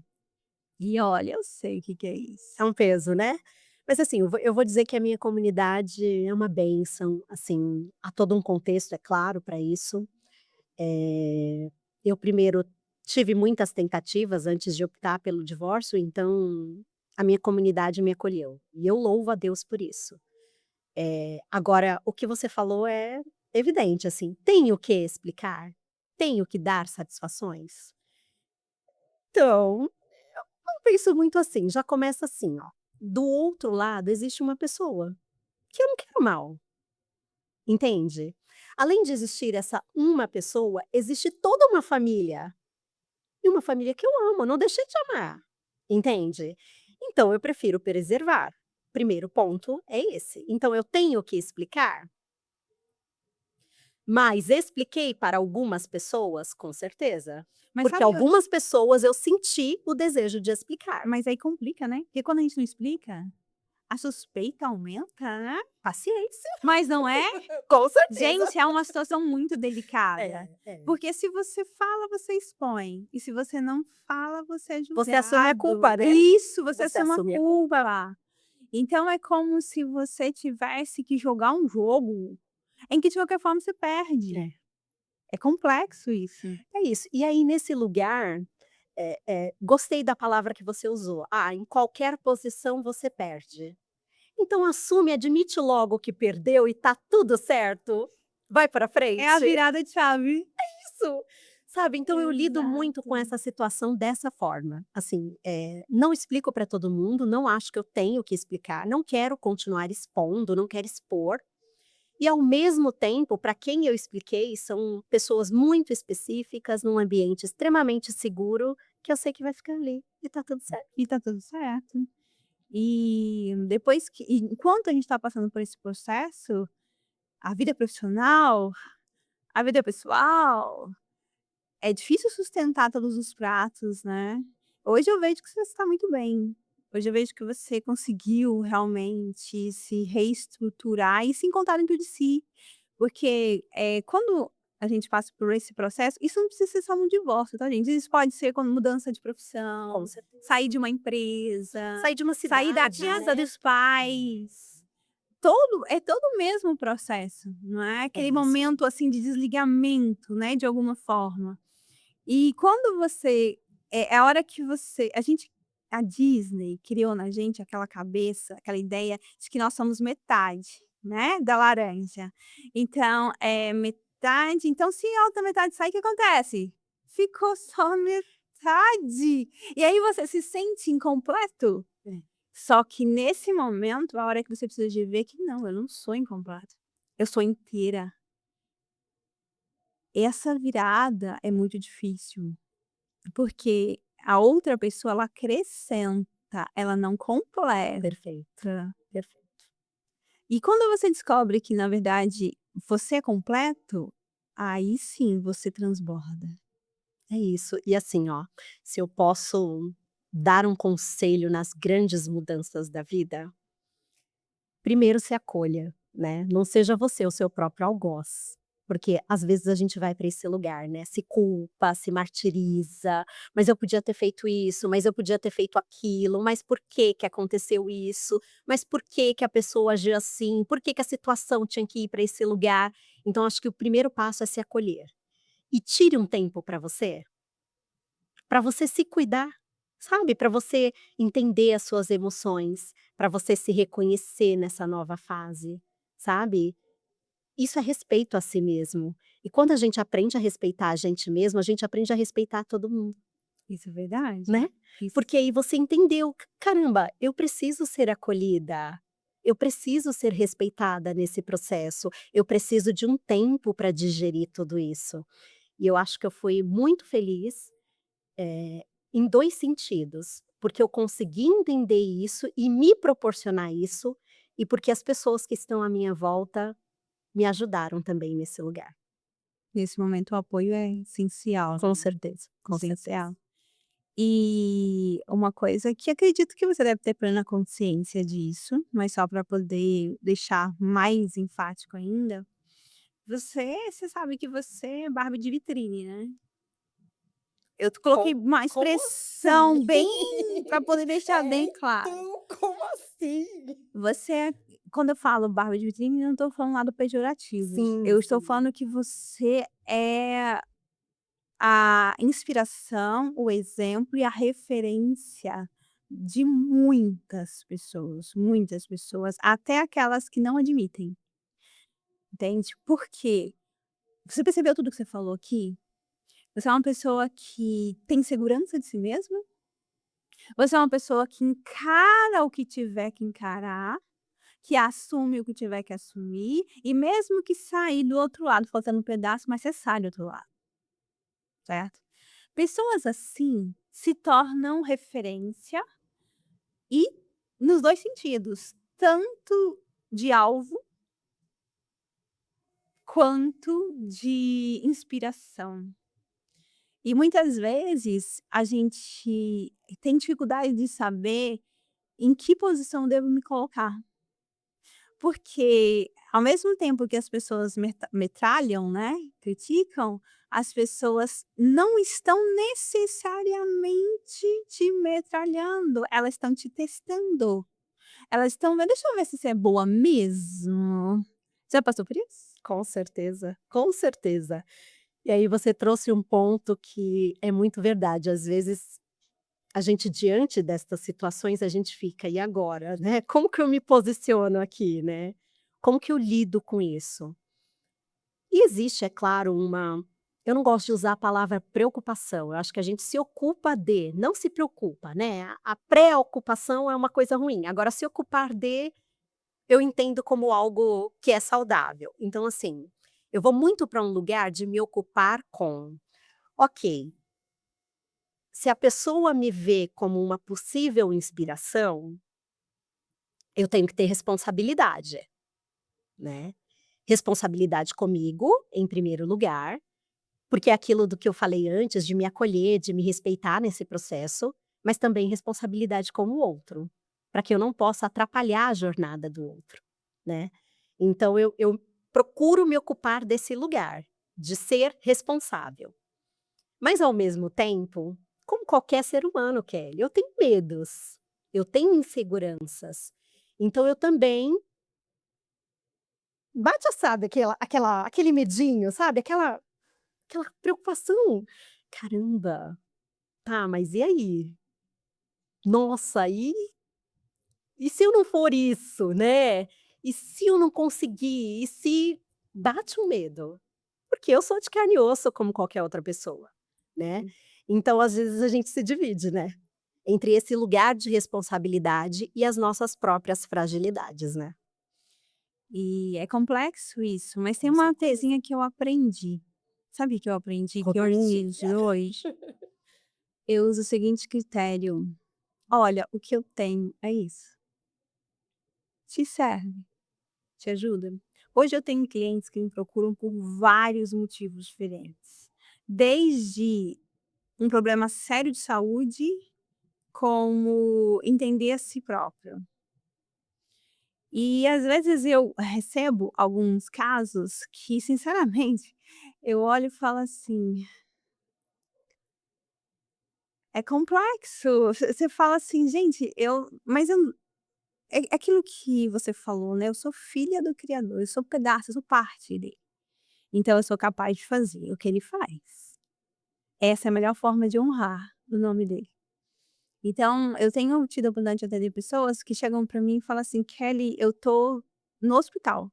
E olha, eu sei o que que é isso. É um peso, né. Mas assim, eu vou dizer que a minha comunidade é uma bênção, assim, há todo um contexto, é claro, para isso. Eu primeiro tive muitas tentativas antes de optar pelo divórcio, então a minha comunidade me acolheu, e eu louvo a Deus por isso. Agora o que você falou é evidente, assim, tenho que explicar? Tenho que dar satisfações? Então, não penso muito assim, já começa assim, ó, do outro lado existe uma pessoa, que eu não quero mal, entende? Além de existir essa uma pessoa, existe toda uma família. E uma família que eu amo, não deixei de amar, entende? Então eu prefiro preservar. Primeiro ponto é esse. Então eu tenho que explicar, mas expliquei para algumas pessoas, com certeza, Mas porque sabe, algumas pessoas eu senti o desejo de explicar. mas aí complica, né, porque quando a gente não explica, a suspeita aumenta, né. Paciência, Mas não é? com certeza. Gente, é uma situação muito delicada, É. porque se você fala, você expõe, e se você não fala, você é Você assume a julgado. culpa, né? Isso, você Você assume uma assume a culpa. culpa lá. Então é como se você tivesse que jogar um jogo em que de qualquer forma você perde. É. É complexo isso. É isso. E aí nesse lugar, gostei da palavra que você usou. "Ah, em qualquer posição você perde". Então assume, admite logo que perdeu e tá tudo certo. Vai pra É a frente. virada de chave. Isso. Sabe, então eu lido muito Exato. com essa situação dessa forma. Assim, não explico pra todo mundo, não acho que eu tenho que explicar, não quero continuar expondo, não quero expor. E ao mesmo tempo, para quem eu expliquei, são pessoas muito específicas, num ambiente extremamente seguro, que eu sei que vai ficar ali e tá tudo certo. E tá tudo certo. E depois que enquanto a gente tá passando por esse processo, a vida profissional, a vida pessoal, é difícil sustentar todos os pratos, né. Hoje eu vejo que você está muito bem. Hoje eu vejo que você conseguiu realmente se reestruturar e se encontrar dentro de si. Porque, quando a gente passa por esse processo, isso não precisa ser só no divórcio, tá gente, isso pode ser quando mudança de Com profissão, certeza. sair de uma empresa, Sair de uma sair da cidade, casa né. dos pais, todo o mesmo processo, não é É aquele isso mesmo. momento, assim, de desligamento, né, de alguma forma. E quando você é a hora que você a Disney criou na gente aquela cabeça, aquela ideia de que nós somos metade, né, da laranja. Então, é metade, então se a outra metade sair, o que acontece? Ficou só metade. E aí você se sente incompleto. É. Só que nesse momento, a hora que você precisa de ver que não, eu não sou incompleta, eu sou inteira. Essa virada é muito difícil. Porque a outra pessoa ela acrescenta, ela não completa. Perfeito, perfeito. E quando você descobre que na verdade você é completo, aí sim você transborda. É isso. E assim, ó, se eu posso dar um conselho nas grandes mudanças da vida, primeiro se acolha, né, não seja você o seu próprio algoz. Porque às vezes a gente vai para esse lugar, né, se culpa, se martiriza, "Mas eu podia ter feito isso, mas eu podia ter feito aquilo, mas por que que aconteceu isso? Mas por que que a pessoa agiu assim? Por que que a situação tinha que ir para esse lugar?". Então acho que o primeiro passo é se acolher. E tire um tempo para você se cuidar, sabe, para você entender as suas emoções, para você se reconhecer nessa nova fase, sabe. Isso é respeito a si mesmo. E quando a gente aprende a respeitar a gente mesmo, a gente aprende a respeitar todo mundo, Isso é verdade. né. Isso Porque aí você entendeu: "Caramba, eu preciso ser acolhida, eu preciso ser respeitada nesse processo, eu preciso de um tempo para digerir tudo isso". E eu acho que eu fui muito feliz, em 2 sentidos, porque eu consegui entender isso e me proporcionar isso, e porque as pessoas que estão à minha volta me ajudaram também nesse lugar. nesse momento o apoio é essencial, Com certeza, com certeza. essencial. E uma coisa que acredito que você deve ter plena consciência disso, mas só para poder deixar mais enfático ainda, você sabe que você é Barbie de vitrine, né. Eu coloquei uma Como assim? expressão bem para poder deixar bem claro. Então, como assim? Você é quando eu falo Barbie de vitrine, eu não estou falando nada pejorativo, Sim, eu estou sim. falando que você é a inspiração, o exemplo e a referência de muitas pessoas, até aquelas que não admitem, entende? Por quê? Você percebeu tudo que você falou aqui? Você é uma pessoa que tem segurança de si mesma, você é uma pessoa que encara o que tiver que encarar, que assume o que tiver que assumir, e mesmo que sair do outro lado faltando um pedaço, mas você sai do outro lado, certo? Pessoas assim se tornam referência e nos 2 sentidos, tanto de alvo quanto de inspiração. E muitas vezes a gente tem dificuldade de saber em que posição devo me colocar, porque ao mesmo tempo que as pessoas metralham, né, criticam, as pessoas não estão necessariamente te metralhando, elas estão te testando. Elas estão vendo: "Deixa eu ver se você é boa mesmo". Já passou por isso? Com certeza, com certeza. E aí você trouxe um ponto que é muito verdade, às vezes a gente diante destas situações a gente fica: "E agora, né, como que eu me posiciono aqui, né? Como que eu lido com isso?". E existe, é claro, eu não gosto de usar a palavra preocupação, eu acho que a gente se ocupa de, não se preocupa, né, a preocupação é uma coisa ruim, agora se ocupar de, eu entendo como algo que é saudável. Então assim, eu vou muito para um lugar de me ocupar com, ok, se a pessoa me vê como uma possível inspiração, eu tenho que ter responsabilidade, né. Responsabilidade comigo, em primeiro lugar. Porque é aquilo do que eu falei antes, de me acolher, de me respeitar nesse processo, mas também responsabilidade com o outro, para que eu não possa atrapalhar a jornada do outro, né. Então eu procuro me ocupar desse lugar, de ser responsável. Mas ao mesmo tempo, como qualquer ser humano, Kelly, eu tenho medos, eu tenho inseguranças, então eu também bate, sabe, aquele medinho, sabe, aquela preocupação. "Caramba, tá, mas e aí? Nossa, e se eu não for isso, né? E se eu não conseguir? E se" bate um medo, porque eu sou de carne e osso como qualquer outra pessoa, né. Então, às vezes, a gente se divide, né, entre esse lugar de responsabilidade e as nossas próprias fragilidades, né. E é complexo isso, mas tem Com uma certeza. coisinha que eu aprendi. Sabe o que eu aprendi, que eu Compartilha. uso hoje? Eu uso o seguinte critério: "Olha, o que eu tenho é isso. Te serve? Te ajuda?". Hoje eu tenho clientes que me procuram por vários motivos diferentes, desde um problema sério de saúde, como entender a si próprio. E às vezes eu recebo alguns casos que, sinceramente, eu olho e falo assim: "É complexo". Você fala assim: "Gente, eu é aquilo que você falou, né, eu sou filha do criador, eu sou pedaço, eu sou parte dele. Então eu sou capaz de fazer o que ele faz. Essa é a melhor forma de honrar o nome dele". Então, eu tenho tido a oportunidade de atender pessoas que chegam pra mim e falam assim: "Kelly, eu tô no hospital,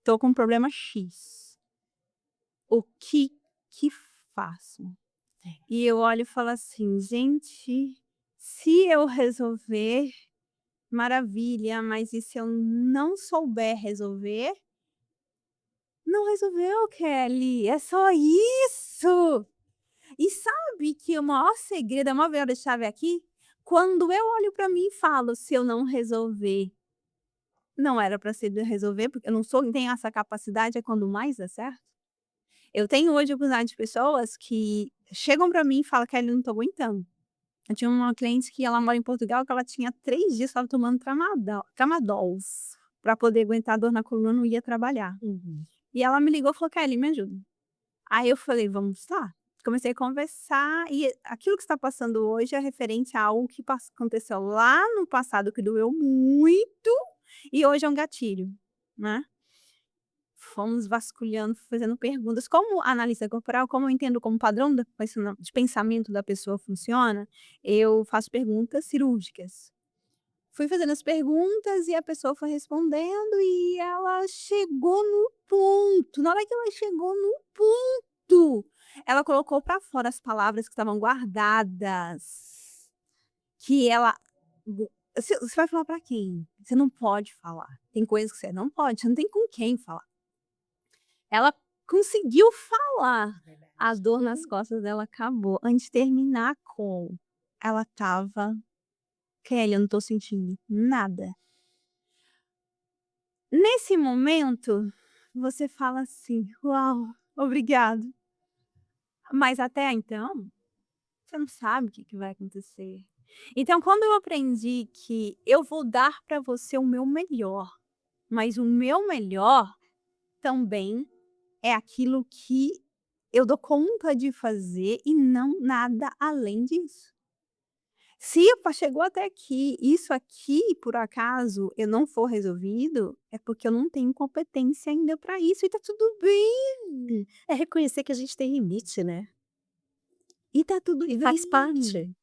tô com um problema X. O que faço?". E eu olho e falo assim: "Gente, se eu resolver, maravilha, mas e se eu não souber resolver?". Não resolveu, Kelly, é só isso. E sabe que o maior segredo, a maior virada-chave aqui, quando eu olho pra mim e falo: "Se eu não resolver, não era pra ser de resolver, porque eu não tenho essa capacidade", é quando mais dá certo. Eu tenho hoje a oportunidade de pessoas que chegam pra mim e falam: "Kelly, não tô aguentando". Eu tinha uma cliente que ela mora em Portugal, que ela tinha 3 dias que estava tomando Tramadols, pra poder aguentar a dor na coluna, não ia trabalhar. Uhum. E ela me ligou e falou: "Kelly, me ajuda". Aí eu falei: "Vamos lá". Comecei a conversar e aquilo que está passando hoje é referente a algo que aconteceu lá no passado que doeu muito e hoje é um gatilho, né. Fomos vasculhando, fazendo perguntas. Como analista corporal, como eu entendo como padrão de pensamento da pessoa funciona, eu faço perguntas cirúrgicas. Fui fazendo as perguntas e a pessoa foi respondendo e ela chegou no ponto. Na hora que ela chegou no ponto, ela colocou para fora as palavras que estavam guardadas, que ela você vai falar para quem? Você não pode falar. Tem coisas que você não pode, você não tem com quem falar. Ela conseguiu falar, a Verdade. dor nas costas dela acabou. Antes de terminar ela estava: "Kelly, eu não tô sentindo nada". Nesse momento, você fala assim: "Uau, obrigado". Mas até então, você não sabe o que que vai acontecer. Então, quando eu aprendi que eu vou dar para você o meu melhor, mas o meu melhor também é aquilo que eu dou conta de fazer e não nada além disso. Se chegou até aqui, isso aqui por acaso eu não for resolvido, é porque eu não tenho competência ainda para isso e tá tudo bem, É reconhecer que a gente tem limite, né, e tá tudo e faz parte. bem.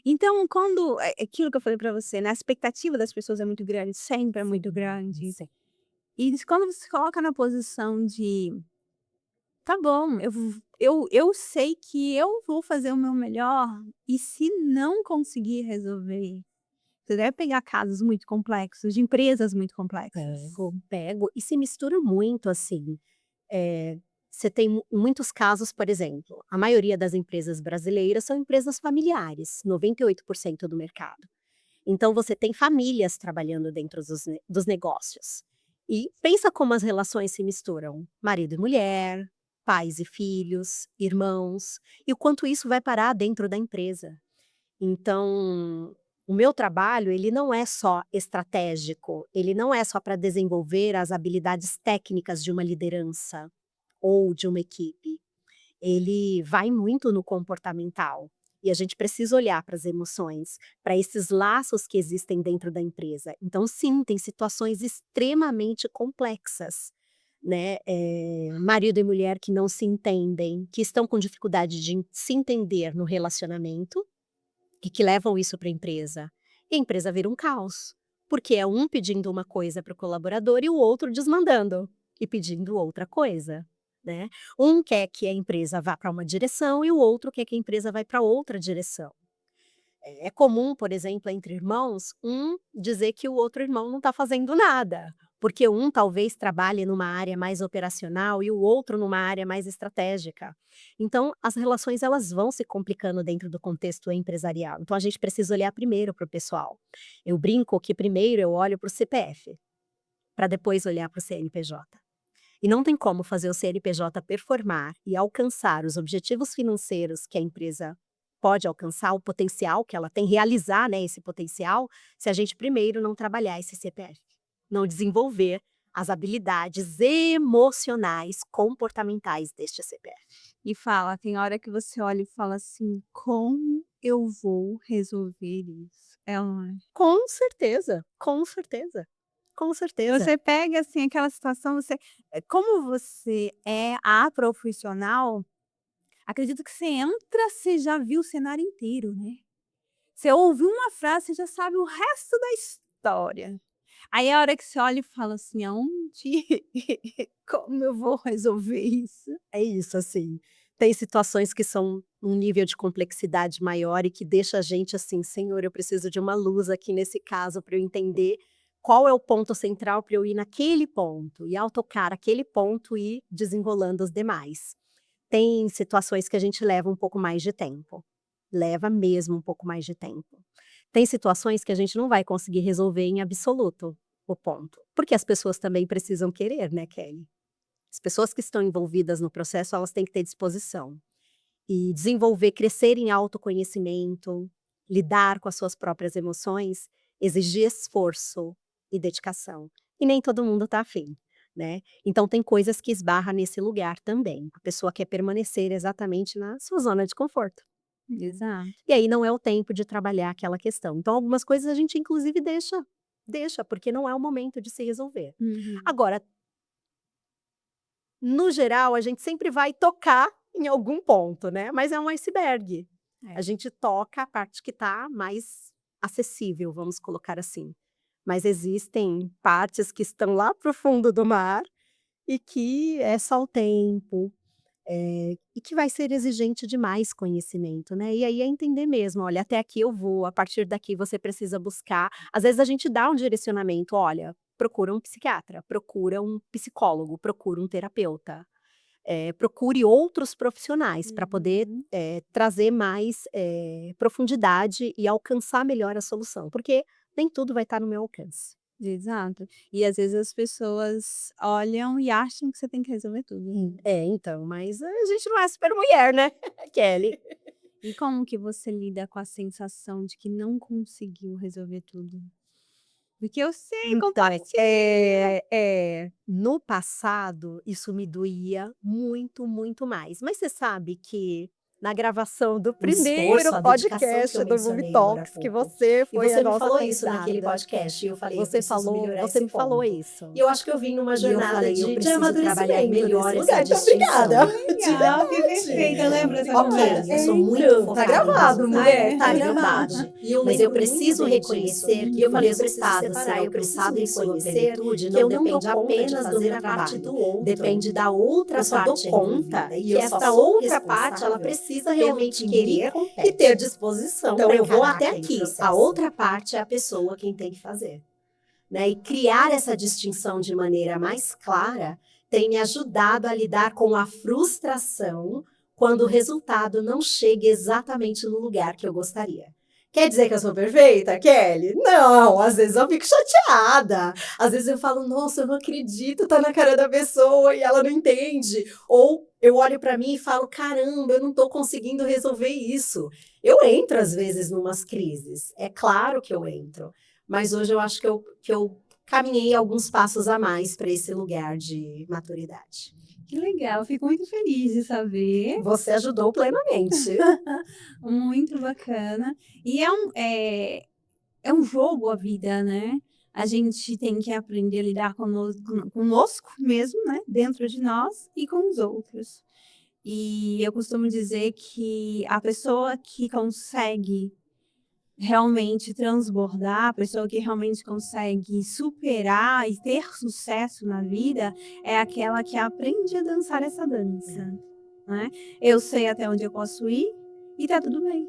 Então quando é aquilo que eu falei para você, né, a expectativa das pessoas é muito grande, sempre é muito Sim, grande. sim. E quando você se coloca na posição de: "Tá bom, eu sei que eu vou fazer o meu melhor, e se não conseguir resolver". Você deve pegar casos muito complexos, de empresas muito complexas. Pego e se mistura muito, assim, você tem muitos casos, por exemplo, a maioria das empresas brasileiras são empresas familiares, 98% do mercado. Então você tem famílias trabalhando dentro dos negócios. E pensa como as relações se misturam, marido e mulher, pais e filhos, irmãos, e o quanto isso vai parar dentro da empresa. Então, o meu trabalho, ele não é só estratégico, ele não é só para desenvolver as habilidades técnicas de uma liderança ou de uma equipe. Ele vai muito no comportamental. E a gente precisa olhar para as emoções, para esses laços que existem dentro da empresa. Então, sim, tem situações extremamente complexas, né? Marido e mulher que não se entendem, que estão com dificuldade de se entender no relacionamento e que levam isso para a empresa. E a empresa vira um caos, porque é um pedindo uma coisa para o colaborador e o outro desmandando e pedindo outra coisa, né. Um quer que a empresa vá para uma direção e o outro quer que a empresa vá para outra direção. É comum, por exemplo, entre irmãos, um dizer que o outro irmão não está fazendo nada, porque um talvez trabalhe numa área mais operacional e o outro numa área mais estratégica. Então, as relações elas vão se complicando dentro do contexto empresarial. Então, a gente precisa olhar primeiro para o pessoal. Eu brinco que primeiro eu olho para o CPF, para depois olhar para o CNPJ. E não tem como fazer o CNPJ performar e alcançar os objetivos financeiros que a empresa pode alcançar, o potencial que ela tem, realizar, né, esse potencial, se a gente primeiro não trabalhar esse CPF, não desenvolver as habilidades emocionais, comportamentais deste CPF. E fala, tem hora que você olha e fala assim: "Como eu vou resolver isso?" É uma Com certeza, com certeza, com certeza. Você pega, assim, aquela situação, como você é a profissional, acredito que você entra, você já viu o cenário inteiro, né. Você ouve uma frase, você já sabe o resto da história. Aí a hora que você olha e fala assim: "Aonde como eu vou resolver isso?" É isso, assim, tem situações que são um nível de complexidade maior e que deixa a gente assim: "Senhor, eu preciso de uma luz aqui nesse caso para eu entender qual é o ponto central para eu ir naquele ponto", e ao tocar aquele ponto ir desenrolando os demais. Tem situações que a gente leva um pouco mais de tempo, leva mesmo um pouco mais de tempo. Tem situações que a gente não vai conseguir resolver em absoluto o ponto, porque as pessoas também precisam querer, né, Kelly? As pessoas que estão envolvidas no processo, elas têm que ter disposição. E desenvolver, crescer em autoconhecimento, lidar com as suas próprias emoções, exigir esforço e dedicação. E nem todo mundo está afim, né? Então tem coisas que esbarra nesse lugar também. A pessoa quer permanecer exatamente na sua zona de conforto. Exato. E aí não é o tempo de trabalhar aquela questão. Então algumas coisas a gente inclusive deixa, porque não é o momento de se resolver. Uhum. Agora, no geral, a gente sempre vai tocar em algum ponto, né, mas é um iceberg. A É. gente toca a parte que está mais acessível, vamos colocar assim. Mas existem partes que estão lá para o fundo do mar e que é só o tempo, e que vai ser exigente de mais conhecimento, né. E aí é entender mesmo: "Olha, até aqui eu vou, a partir daqui você precisa buscar". Às vezes a gente dá um direcionamento: "Olha, procura um psiquiatra, procura um psicólogo, procura um terapeuta". Procure outros profissionais para poder, Uhum. trazer mais, profundidade e alcançar melhor a solução, porque nem tudo vai estar no meu alcance. Exato. E às vezes as pessoas olham e acham que você tem que resolver tudo. É, então, mas a gente não é super mulher, né, Kelly. E como que você lida com a sensação de que não conseguiu resolver tudo? Porque eu sei como Então, é. no passado isso me doía muito, muito mais, mas você sabe que na gravação do O primeiro esforço, a dedicação que podcast eu do Movie mencionei agora há Talks, que pouco. você E foi a você me nossa falou isso naquele convidada. podcast, e eu falei: "Eu Você preciso falou melhorar você esse me falou ponto". isso. E eu acho que eu vim numa E eu jornada falei: "Eu de preciso trabalhar amadurecimento melhor nesse essa lugar. Então obrigada, distinção". de Legal, que perfeito. Eu verdade. lembro dessa Ok, eu conversa. sou muito Então, focada em gravado, resultado, mulher, é tá gravado. verdade. E eu Mas eu lembro muito preciso bem disso. reconhecer E que eu o falei: "Eu preciso resultado, separar, ser eu preciso alcançado em sua reconhecer plenitude, que não eu não dou depende conta de apenas do fazer meu a parte trabalho. do outro. Depende da outra Eu só dou parte conta envolvida, e e que eu só esta sou outra parte, ela responsável precisa pelo realmente que me querer e ter compete. disposição Então para eu vou encarar até aquele aqui. processo. A outra parte é a pessoa quem tem que fazer, né, e criar essa distinção de maneira mais clara tem me ajudado a lidar com a frustração quando o resultado não chega exatamente no lugar que eu gostaria. Quer dizer que eu sou perfeita, Kelly? Não, às vezes eu fico chateada. Às vezes eu falo: "Nossa, eu não acredito, tá na cara da pessoa e ela não entende". Ou eu olho pra mim e falo: "Caramba, eu não tô conseguindo resolver isso". Eu entro às vezes numas crises, é claro que eu entro, mas hoje eu acho que eu caminhei alguns passos a mais para esse lugar de maturidade. Que legal, fico muito feliz de saber. Você ajudou plenamente. Muito bacana. E é um jogo a vida, né. A gente tem que aprender a lidar conosco mesmo, né, dentro de nós e com os outros. E eu costumo dizer que a pessoa que consegue realmente transbordar, a pessoa que realmente consegue superar e ter sucesso na vida, é aquela que aprende a dançar essa dança, né. Eu sei até onde eu posso ir e tá tudo bem.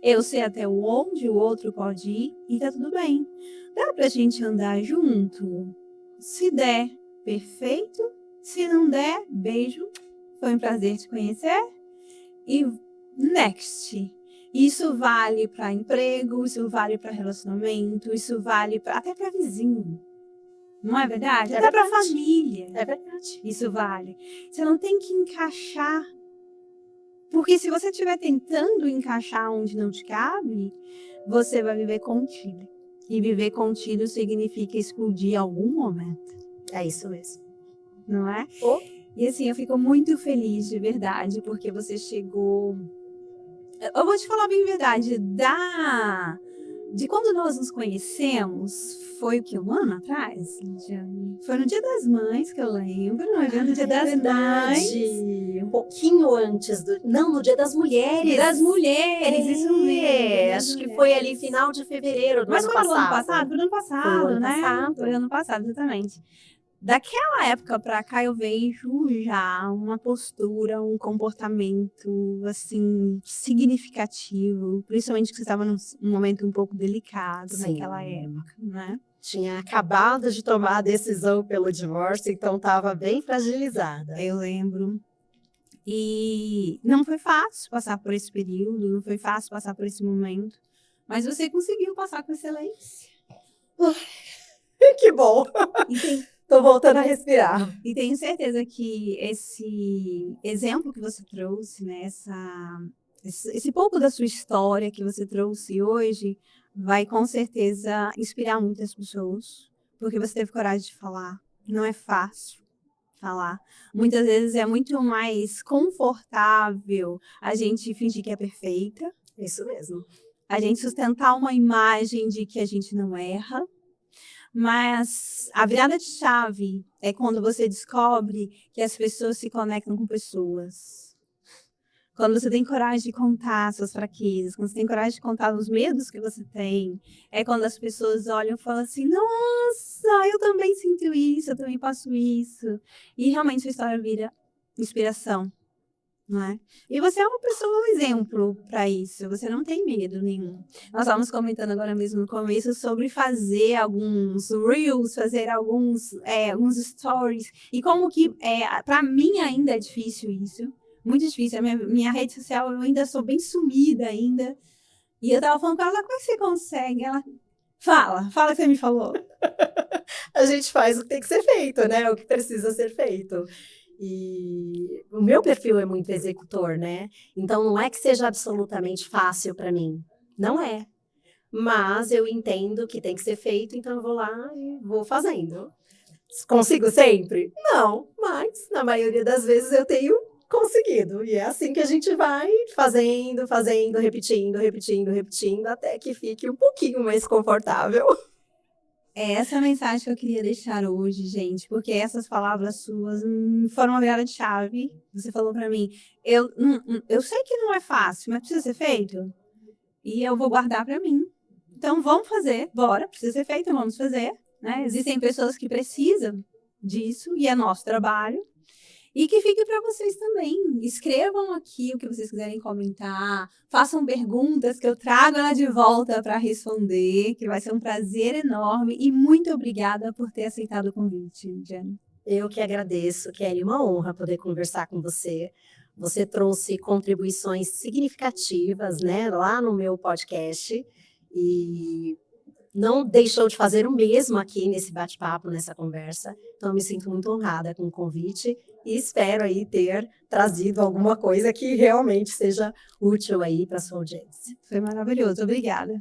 Eu sei até onde o outro pode ir e tá tudo bem. Dá pra gente andar junto? Se der, perfeito. Se não der, beijo. Foi um prazer te conhecer. E next. Isso vale para emprego, isso vale para relacionamento, isso vale até para vizinho. Não é verdade? É Até para verdade. família. É verdade. Isso vale. Você não tem que encaixar Porque se você estiver tentando encaixar onde não te cabe, você vai viver contido. E viver contido significa explodir em algum momento, É isso mesmo. não é? Oh. E assim, eu fico muito feliz de verdade, porque você chegou. Eu vou te falar bem a verdade, de quando nós nos conhecemos, foi o que, um ano atrás, Lidiane? Foi no Dia das Mães, que eu lembro, no evento do Dia das Mães. Um pouquinho antes do... Não, no Dia das Mulheres. Das mulheres, isso mesmo. Acho que foi ali final de fevereiro do Mas ano foi no ano passado. passado? Foi no ano passado, Foi o ano né? passado. Foi no ano passado, exatamente. Daquela época pra cá eu vejo já uma postura, um comportamento assim significativo, principalmente que você estava num momento um pouco delicado Sim. naquela época, né? Tinha acabado de tomar a decisão pelo divórcio, então estava bem fragilizada. Eu lembro. E não foi fácil passar por esse período, não foi fácil passar por esse momento, mas você conseguiu passar com excelência. Que bom! Tô voltando a respirar. E tenho certeza que esse exemplo que você trouxe, né, esse pouco da sua história que você trouxe hoje, vai com certeza inspirar muitas pessoas, porque você teve coragem de falar. Não é fácil falar. Muitas vezes é muito mais confortável a gente fingir que é perfeita. Isso mesmo. A gente sustentar uma imagem de que a gente não erra. Mas a virada de chave é quando você descobre que as pessoas se conectam com pessoas. Quando você tem coragem de contar suas fraquezas, quando você tem coragem de contar os medos que você tem, é quando as pessoas olham e falam assim, nossa, eu também sinto isso, eu também passo isso. E realmente sua história vira inspiração, não é? E você é uma pessoa, um exemplo para isso, você não tem medo nenhum. Nós estávamos comentando agora mesmo no começo sobre fazer alguns reels, fazer alguns stories, e como que, para mim ainda é difícil isso, muito difícil, a minha rede social eu ainda sou bem sumida ainda, e eu tava falando com ela, como é que você consegue? Ela, fala que você me falou. A gente faz o que tem que ser feito, né? O que precisa ser feito. E o meu perfil é muito executor, né? Então não é que seja absolutamente fácil para mim. Não é. Mas eu entendo que tem que ser feito, então eu vou lá e vou fazendo. Consigo sempre? Não, mas na maioria das vezes eu tenho conseguido. E é assim que a gente vai fazendo, repetindo, até que fique um pouquinho mais confortável. É essa a mensagem que eu queria deixar hoje, gente, porque essas palavras suas foram uma virada de chave. Você falou para mim, eu sei que não é fácil, mas precisa ser feito. E eu vou guardar para mim. Então vamos fazer, bora, precisa ser feito, vamos fazer. Né? Existem pessoas que precisam disso e é nosso trabalho. E que fique para vocês também. Escrevam aqui o que vocês quiserem comentar. Façam perguntas que eu trago ela de volta para responder, que vai ser um prazer enorme. E muito obrigada por ter aceitado o convite, Jenny. Eu que agradeço, Kelly. Uma honra poder conversar com você. Você trouxe contribuições significativas, né, lá no meu podcast. E não deixou de fazer o mesmo aqui nesse bate-papo, nessa conversa. Então, eu me sinto muito honrada com o convite e espero aí ter trazido alguma coisa que realmente seja útil aí para a sua audiência. Foi maravilhoso. Obrigada.